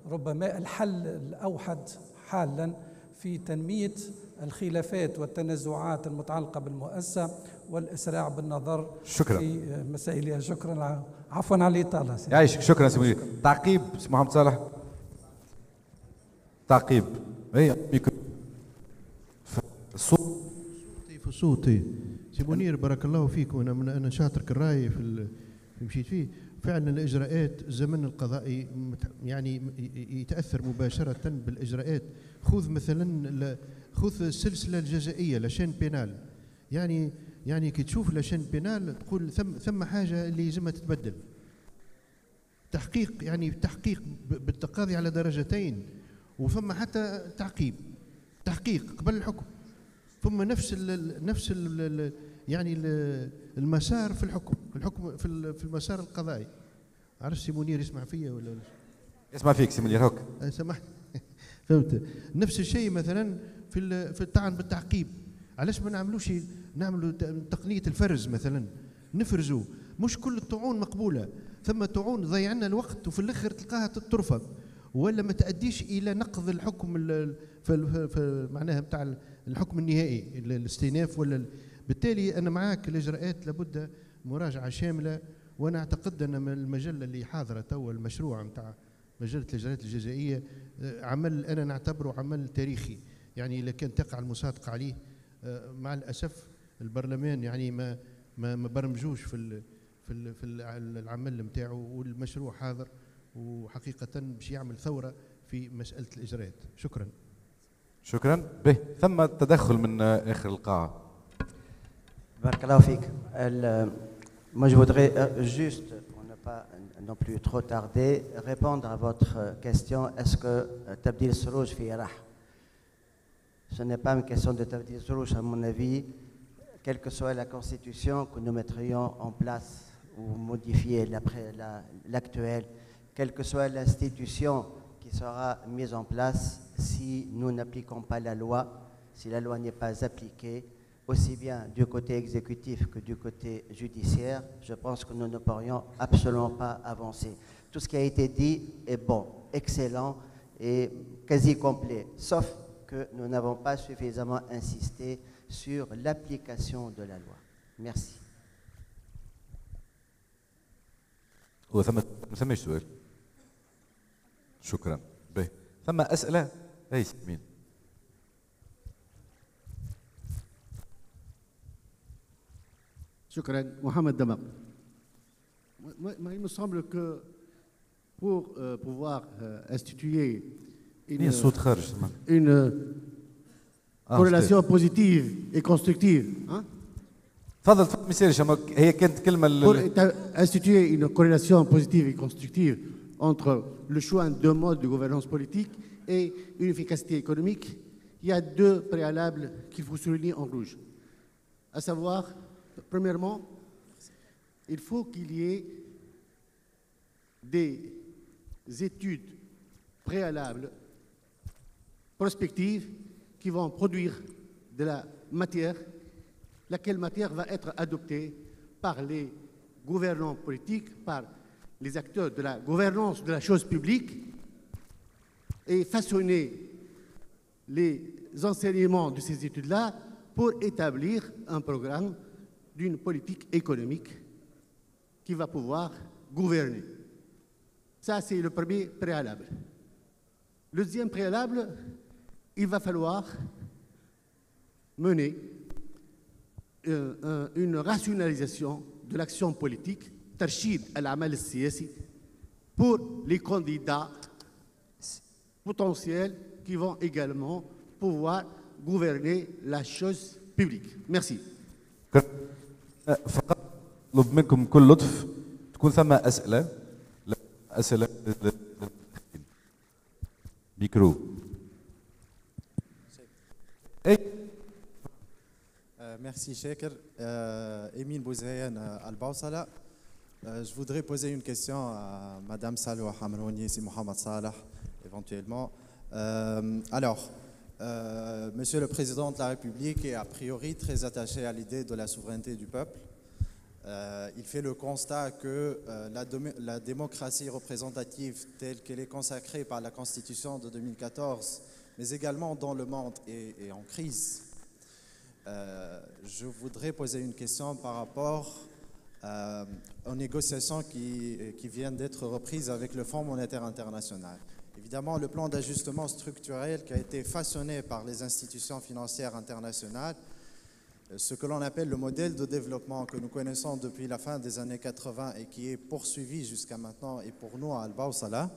ربما الحل الأوحد حالا في تنمية الخلافات والتنازعات المتعلقة بالمؤسسة والإسراع بالنظر شكرا في مسائلها. شكرا، عفوا على الإطالة. يعيشك. شكرا سي منير. تعقيب سي محمد صالح. تعقيب. هي صوتي سي منير بارك الله فيك. وانا شاطرك الراي في اللي مشيت فيه. فعلا الاجراءات الزمن القضائي يعني يتاثر مباشره بالاجراءات. خذ مثلا خذ السلسله الجزائيه لاشين بينال، يعني كي تشوف لاشين بينال تقول ثم حاجه اللي لازمها تتبدل. تحقيق يعني تحقيق بالتقاضي على درجتين، وثم حتى تحقيق قبل الحكم، ثم نفس يعني المسار في الحكم في المسار القضائي. عرفت سي منير يسمع فيا ولا يسمع فيك سي منير هوك؟ سمحت. فهمت. نفس الشيء مثلا في الطعن بالتعقيب. علاش ما نعملوا تقنيه الفرز مثلا، نفرزوا. مش كل الطعون مقبوله، ثم طعون ضيع لنا الوقت وفي الاخر تلقاها ترفض ولا ما تؤديش الى نقض الحكم في معناها بتاع الحكم النهائي الاستئناف بالتالي انا معاك. الاجراءات لابد مراجعه شامله، وانا اعتقد ان المجله اللي حاضره توا المشروع نتاع مجله الاجراءات الجزائيه عمل انا نعتبره عمل تاريخي. يعني اذا كان تقع المصادقه عليه مع الاسف البرلمان يعني ما برمجوش في العمل نتاعو، والمشروع حاضر وحقيقه باش يعمل ثوره في مساله الاجراءات. شكرا. شكرا. به ثم تدخل من اخر القاعه. بارك الله فيك. Moi, je voudrais juste, pour ne pas non plus trop tarder, répondre à votre question. Est-ce que Tabdil Srouj fi rah? Ce n'est pas une question de Tabdil Srouj, à mon avis. Quelle que soit la constitution que nous mettrions en place ou modifier l'actuelle, quelle que soit l'institution qui sera mise en place, si nous n'appliquons pas la loi, si la loi n'est pas appliquée, aussi bien du côté exécutif que du côté judiciaire, je pense que nous ne pourrions absolument pas avancer. Tout ce qui a été dit est bon, excellent et quasi complet, sauf que nous n'avons pas suffisamment insisté sur l'application de la loi. Merci. ثم سؤال. شكرا. به ثم أسئلة. أي مين؟ Mohamed Damaq. Moi, il me semble que pour pouvoir instituer une corrélation positive et constructive, pour instituer une corrélation positive et constructive entre le choix de mode de gouvernance politique et une efficacité économique, il y a deux préalables qu'il faut souligner en rouge. À savoir, premièrement, il faut qu'il y ait des études préalables, prospectives, qui vont produire de la matière, laquelle matière va être adoptée par les gouvernants politiques, par les acteurs de la gouvernance de la chose publique, et façonner les enseignements de ces études-là pour établir un programme d'une politique économique qui va pouvoir gouverner. Ça, c'est le premier préalable. Le deuxième préalable, il va falloir mener une rationalisation de l'action politique, tarchid al-amal al-siyasi, pour les candidats potentiels qui vont également pouvoir gouverner la chose publique. Merci. فقط نطلب منكم بكل لطف تكون ثم أسئلة ميكرو. Merci Shaker. Émile Bouzayan Al-Bawsala. Je voudrais poser une question à Madame Salwa Hamrouni et Mohamed Salah, éventuellement. Monsieur le Président de la République est a priori très attaché à l'idée de la souveraineté du peuple. Il fait le constat que la démocratie représentative telle qu'elle est consacrée par la Constitution de 2014, mais également dans le monde, est en crise. Je voudrais poser une question par rapport aux négociations qui viennent d'être reprises avec le Fonds monétaire international. Évidemment, le plan d'ajustement structurel qui a été façonné par les institutions financières internationales, ce que l'on appelle le modèle de développement que nous connaissons depuis la fin des années 80 et qui est poursuivi jusqu'à maintenant, et pour nous à Al-Bawsala,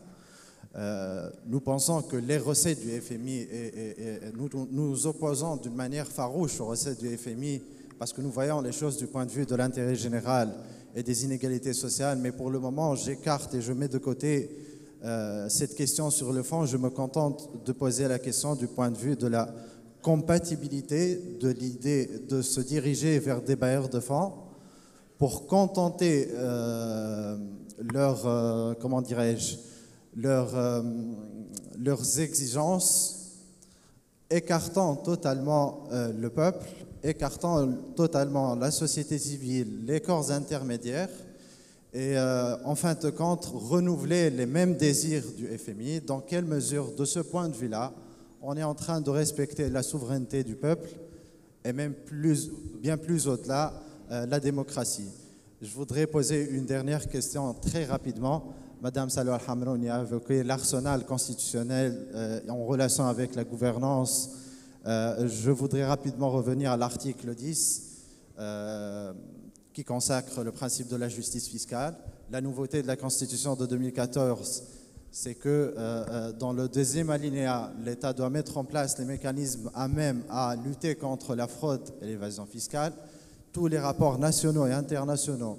nous pensons que les recettes du FMI, nous opposons d'une manière farouche aux recettes du FMI parce que nous voyons les choses du point de vue de l'intérêt général et des inégalités sociales, mais pour le moment, j'écarte et je mets de côté cette question sur le fond. Je me contente de poser la question du point de vue de la compatibilité de l'idée de se diriger vers des bailleurs de fonds pour contenter comment dirais-je, leurs exigences, écartant totalement le peuple, écartant totalement la société civile, les corps intermédiaires, et en fin de compte renouveler les mêmes désirs du FMI. Dans quelle mesure, de ce point de vue-là, on est en train de respecter la souveraineté du peuple et même bien plus au-delà, la démocratie. Je voudrais poser une dernière question très rapidement. Madame Salwa Hamrouni a évoqué l'arsenal constitutionnel en relation avec la gouvernance. Je voudrais rapidement revenir à l'article 10 qui consacre le principe de la justice fiscale. La nouveauté de la Constitution de 2014, c'est que dans le deuxième alinéa, l'État doit mettre en place les mécanismes à même à lutter contre la fraude et l'évasion fiscale. Tous les rapports nationaux et internationaux,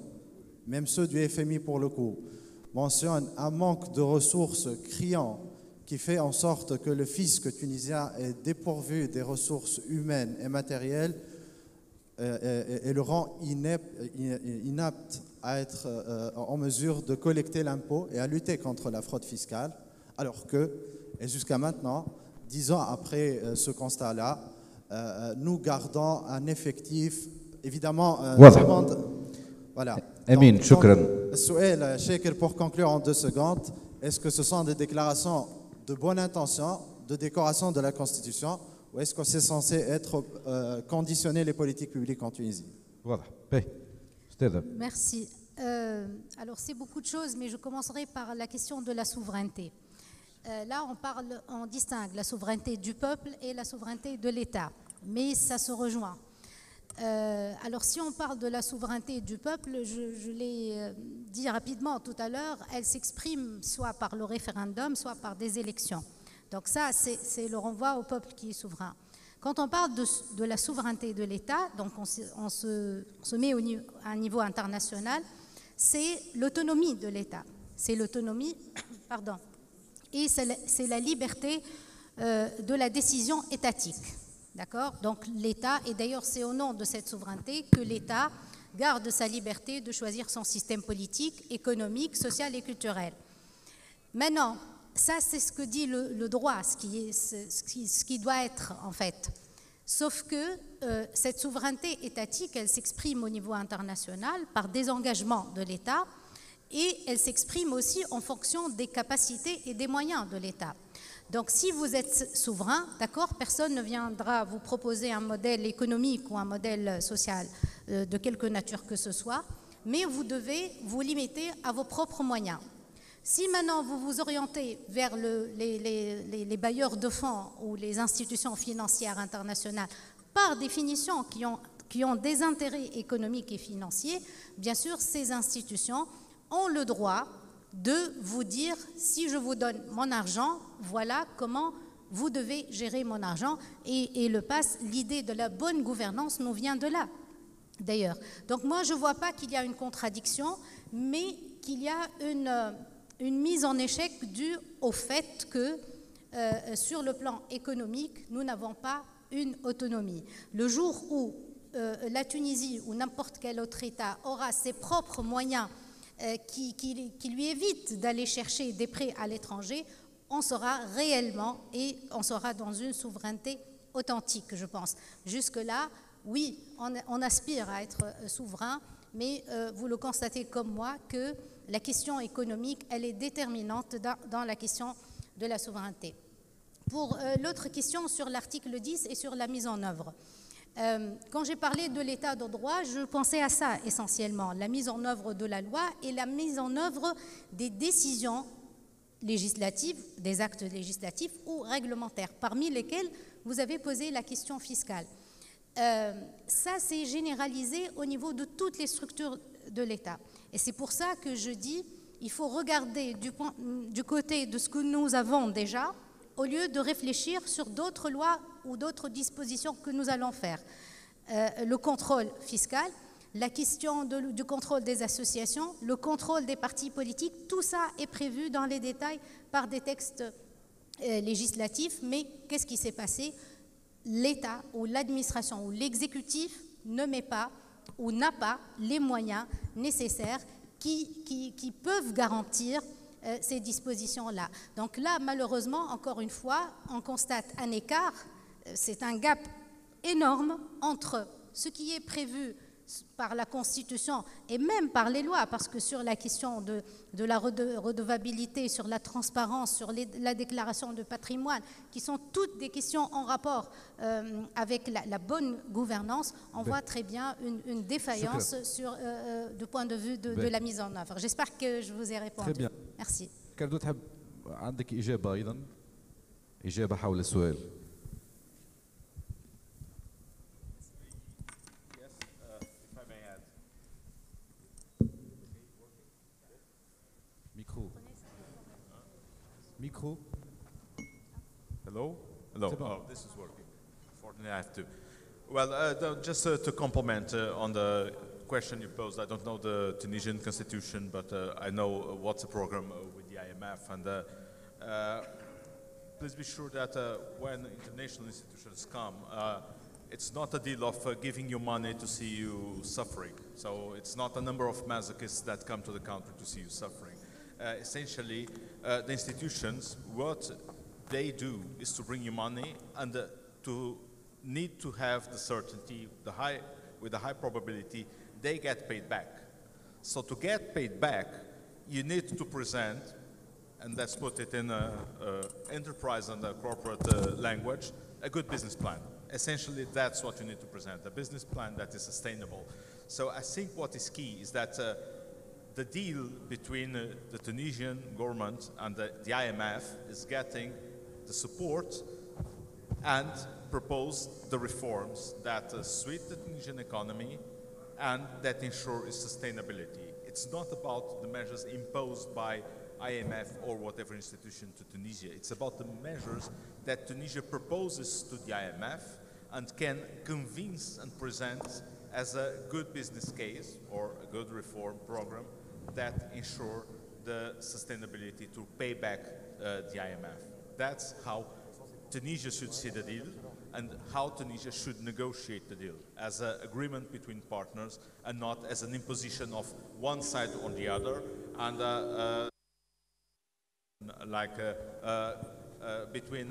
même ceux du FMI pour le coup, mentionnent un manque de ressources criant qui fait en sorte que le fisc tunisien est dépourvu des ressources humaines et matérielles et le rend inapte à être en mesure de collecter l'impôt et à lutter contre la fraude fiscale, alors que, et jusqu'à maintenant, 10 ans après ce constat-là, nous gardons un effectif, évidemment, voilà. Amin, shukran. Souhait, Shaker, pour conclure en 2 secondes, est-ce que ce sont des déclarations de bonne intention, de décoration de la Constitution, ou est-ce que c'est censé être conditionner les politiques publiques en Tunisie? Voilà. Merci. Alors c'est beaucoup de choses, mais je commencerai par la question de la souveraineté. Là, on distingue la souveraineté du peuple et la souveraineté de l'État, mais ça se rejoint. Alors si on parle de la souveraineté du peuple, je l'ai dit rapidement tout à l'heure, elle s'exprime soit par le référendum, soit par des élections. Donc ça, c'est le renvoi au peuple qui est souverain. Quand on parle de la souveraineté de l'État, donc on se met à un niveau international, c'est l'autonomie de l'État. C'est l'autonomie, pardon, et c'est la liberté de la décision étatique. D'accord? Donc l'État, et d'ailleurs c'est au nom de cette souveraineté que l'État garde sa liberté de choisir son système politique, économique, social et culturel. Maintenant, ça c'est ce que dit le droit, ce qui doit être en fait. Sauf que cette souveraineté étatique, elle s'exprime au niveau international par des engagements de l'État et elle s'exprime aussi en fonction des capacités et des moyens de l'État. Donc si vous êtes souverain, d'accord, personne ne viendra vous proposer un modèle économique ou un modèle social de quelque nature que ce soit, mais vous devez vous limiter à vos propres moyens. Si maintenant vous vous orientez vers les bailleurs de fonds ou les institutions financières internationales, par définition qui ont des intérêts économiques et financiers, bien sûr ces institutions ont le droit de vous dire, si je vous donne mon argent, voilà comment vous devez gérer mon argent. Et l'idée de la bonne gouvernance nous vient de là, d'ailleurs. Donc moi, je ne vois pas qu'il y a une contradiction, mais qu'il y a une mise en échec due au fait que, sur le plan économique, nous n'avons pas une autonomie. Le jour où la Tunisie ou n'importe quel autre État aura ses propres moyens qui lui évite d'aller chercher des prêts à l'étranger, on sera réellement et on sera dans une souveraineté authentique, je pense. Jusque-là, oui, on aspire à être souverain, mais vous le constatez comme moi que la question économique, elle est déterminante dans la question de la souveraineté. Pour l'autre question sur l'article 10 et sur la mise en œuvre. Quand j'ai parlé de l'état de droit, je pensais à ça essentiellement, la mise en œuvre de la loi et la mise en œuvre des décisions législatives, des actes législatifs ou réglementaires, parmi lesquels vous avez posé la question fiscale. Ça, c'est généralisé au niveau de toutes les structures de l'État. Et c'est pour ça que je dis, il faut regarder du côté de ce que nous avons déjà, au lieu de réfléchir sur d'autres lois ou d'autres dispositions que nous allons faire. Le contrôle fiscal, la question du contrôle des associations, le contrôle des partis politiques, tout ça est prévu dans les détails par des textes législatifs, mais qu'est-ce qui s'est passé? L'État ou l'administration ou l'exécutif ne met pas ou n'a pas les moyens nécessaires qui peuvent garantir ces dispositions-là. Donc là, malheureusement, encore une fois, on constate un écart, c'est un gap énorme entre ce qui est prévu par la Constitution et même par les lois, parce que sur la question de la redevabilité, sur la transparence, sur la déclaration de patrimoine, qui sont toutes des questions en rapport avec la bonne gouvernance, on voit très bien une défaillance du point de vue de la mise en œuvre. J'espère que je vous ai répondu. Très bien. Merci. كردو تحب عندك إجابة أيضا إجابة حول السؤال. Micro. Hello? Hello. Oh, this is working. Unfortunately, I have to. Well, just to comment on the question you posed, I don't know the Tunisian constitution, but I know what's the program with the IMF. And please be sure that when international institutions come, it's not a deal of giving you money to see you suffering. So it's not a number of masochists that come to the country to see you suffering. Essentially, the institutions, what they do is to bring you money and to need to have the certainty, with a high probability, they get paid back. So to get paid back, you need to present, and let's put it in enterprise and a corporate language, a good business plan. Essentially, that's what you need to present, a business plan that is sustainable. So I think what is key is that the deal between the Tunisian government and the IMF is getting the support and propose the reforms that suit the Tunisian economy and that ensure its sustainability. It's not about the measures imposed by IMF or whatever institution to Tunisia. It's about the measures that Tunisia proposes to the IMF and can convince and present as a good business case or a good reform program that ensure the sustainability to pay back the IMF. That's how Tunisia should see the deal and how Tunisia should negotiate the deal as an agreement between partners and not as an imposition of one side on the other, and between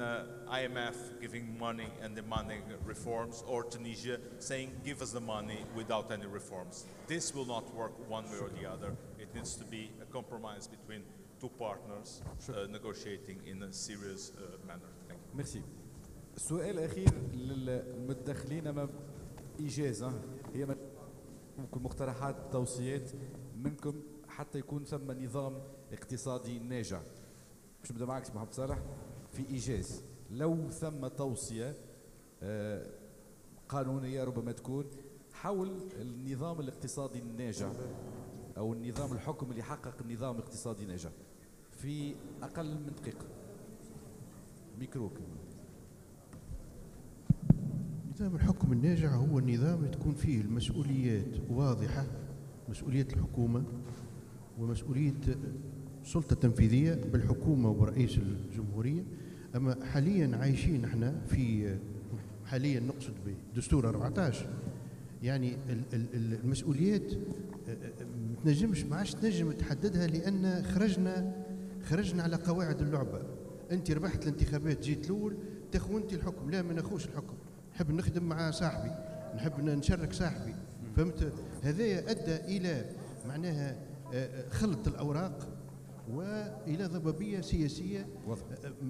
IMF giving money and demanding reforms, or Tunisia saying give us the money without any reforms. This will not work one way or the other. It needs to be a compromise between two partners negotiating in a serious manner. Thank you. Merci. السؤال الأخير للمتدخلين أمام إيجاز هي ممكن مقترحات توصيات منكم حتى يكون ثم نظام اقتصادي ناجع. مش نبدأ معك محمد صالح في إيجاز. لو ثم توصية قانونية ربما تكون حول النظام الاقتصادي الناجع أو النظام الحكم اللي يحقق النظام الاقتصادي الناجع في أقل من دقيقة. ميكروك. نظام الحكم الناجع هو النظام اللي تكون فيه المسؤوليات واضحة، مسؤولية الحكومة ومسؤولية السلطة التنفيذية بالحكومة ورئيس الجمهورية. أما حاليا عايشين احنا في حاليا نقصد بدستور 14 يعني المسؤوليات ما عادش تنجم تحددها لأن خرجنا على قواعد اللعبة. أنت ربحت الانتخابات جيت الأول تاخذ أنت الحكم، لا ما ناخوش الحكم، نحب نخدم مع صاحبي، نحب نشارك صاحبي، فهمت؟ هذا أدى إلى معناها خلط الأوراق وإلى ضبابية سياسية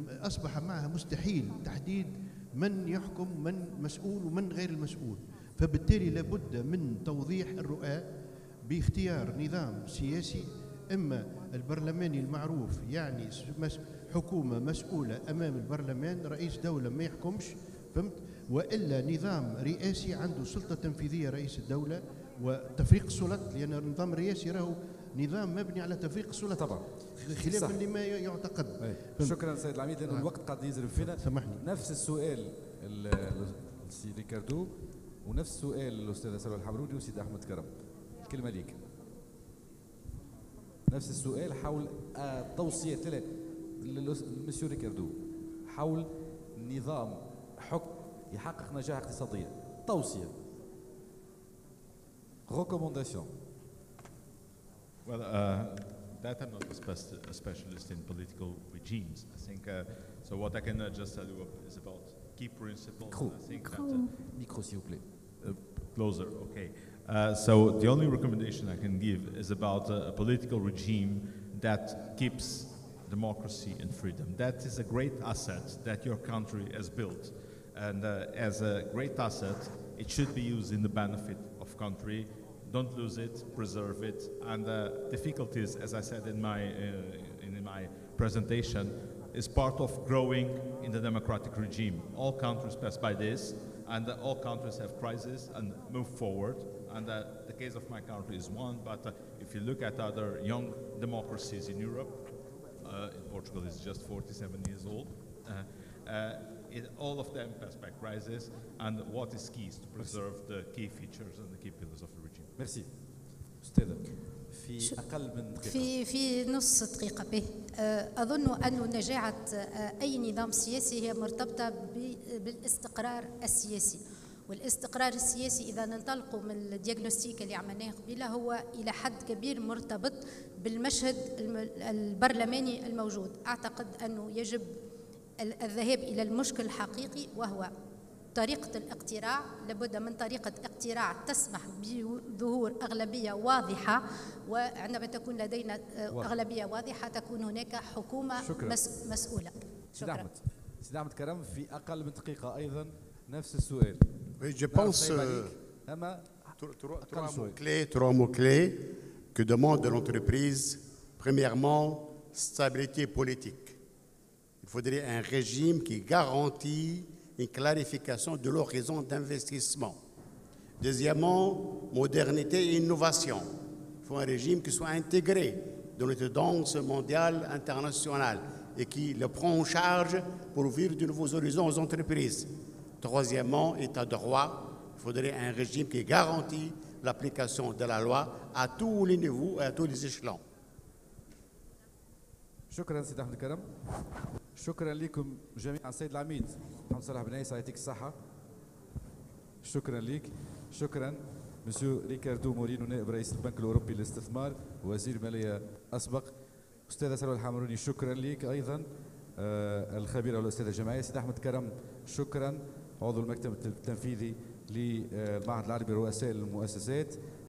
أصبح معها مستحيل تحديد من يحكم، من مسؤول ومن غير المسؤول. فبالتالي لابد من توضيح الرؤى باختيار نظام سياسي، إما البرلماني المعروف يعني حكومة مسؤولة أمام البرلمان، رئيس دولة ما يحكمش، فهمت؟ وإلا نظام رئاسي عنده سلطة تنفيذية رئيس الدولة وتفريق السلط، لأن النظام الرئاسي راهو نظام مبني على تفريق السلطة طبعا خلافا لما يعتقد. شكرا سيد العميد لأن الوقت قاعد يزرب فينا. سامحني. نفس السؤال السي ريكاردو ونفس السؤال الأستاذة سلوى الحمروني والسيد أحمد كرم. الكلمة ليك. نفس السؤال حول توصية للمسيو ريكاردو حول نظام حكم يحقق نجاح اقتصادي. توصية. Recommandation. Well, that I'm not a specialist in political regimes. I think so. What I can just tell you is about key principles. I think Micro, s'il vous plaît. Closer, okay. So the only recommendation I can give is about a political regime that keeps democracy and freedom. That is a great asset that your country has built, and as a great asset, it should be used in the benefit of country. Don't lose it, preserve it, and difficulties, as I said in my presentation, is part of growing in the democratic regime. All countries pass by this, and all countries have crises and move forward. And the case of my country is one, but if you look at other young democracies in Europe, in Portugal is just 47 years old, all of them pass by crisis, and what is key is to preserve the key features and the key pillars of the regime. Merci. أستاذة في أقل من دقيقة. في نص دقيقة به. أظن أن نجاعة أي نظام سياسي هي مرتبطة بالاستقرار السياسي، والاستقرار السياسي إذا ننطلقوا من الدياغنوستيك اللي عملناه قبيله هو إلى حد كبير مرتبط بالمشهد البرلماني الموجود. أعتقد أنه يجب الذهاب إلى المشكل الحقيقي وهو طريقة الاقتراع. لابد من طريقة اقتراع تسمح بظهور أغلبية واضحة، وعندما تكون لدينا أغلبية واضحة تكون هناك حكومة مسؤولة. شكرا. سيد أحمد كرم في أقل من دقيقة أيضا نفس السؤال. Je pense trois mots-clés que demande l'entreprise. Premièrement, stabilité politique. Il faudrait un régime qui garantit une clarification de l'horizon d'investissement. Deuxièmement, modernité et innovation. Il faut un régime qui soit intégré dans les tendances mondiales, internationales et qui le prend en charge pour ouvrir de nouveaux horizons aux entreprises. Troisièmement, état de droit. Il faudrait un régime qui garantit l'application de la loi à tous les niveaux et à tous les échelons. شكرا سيد أحمد كرم. شكرا لكم جميعا. السيد العميد محمد صلاح بن عيسى يعطيك الصحة. شكرا لك. شكرا مسيو ريكاردو مورينو نائب رئيس البنك الأوروبي للاستثمار ووزير مالية أسبق. أستاذة سلوى الحمروني شكرا لك أيضا. الخبيرة والأستاذة الجماعية سيد أحمد كرم شكرا، عضو المكتب التنفيذي للمعهد العربي لرؤساء المؤسسات.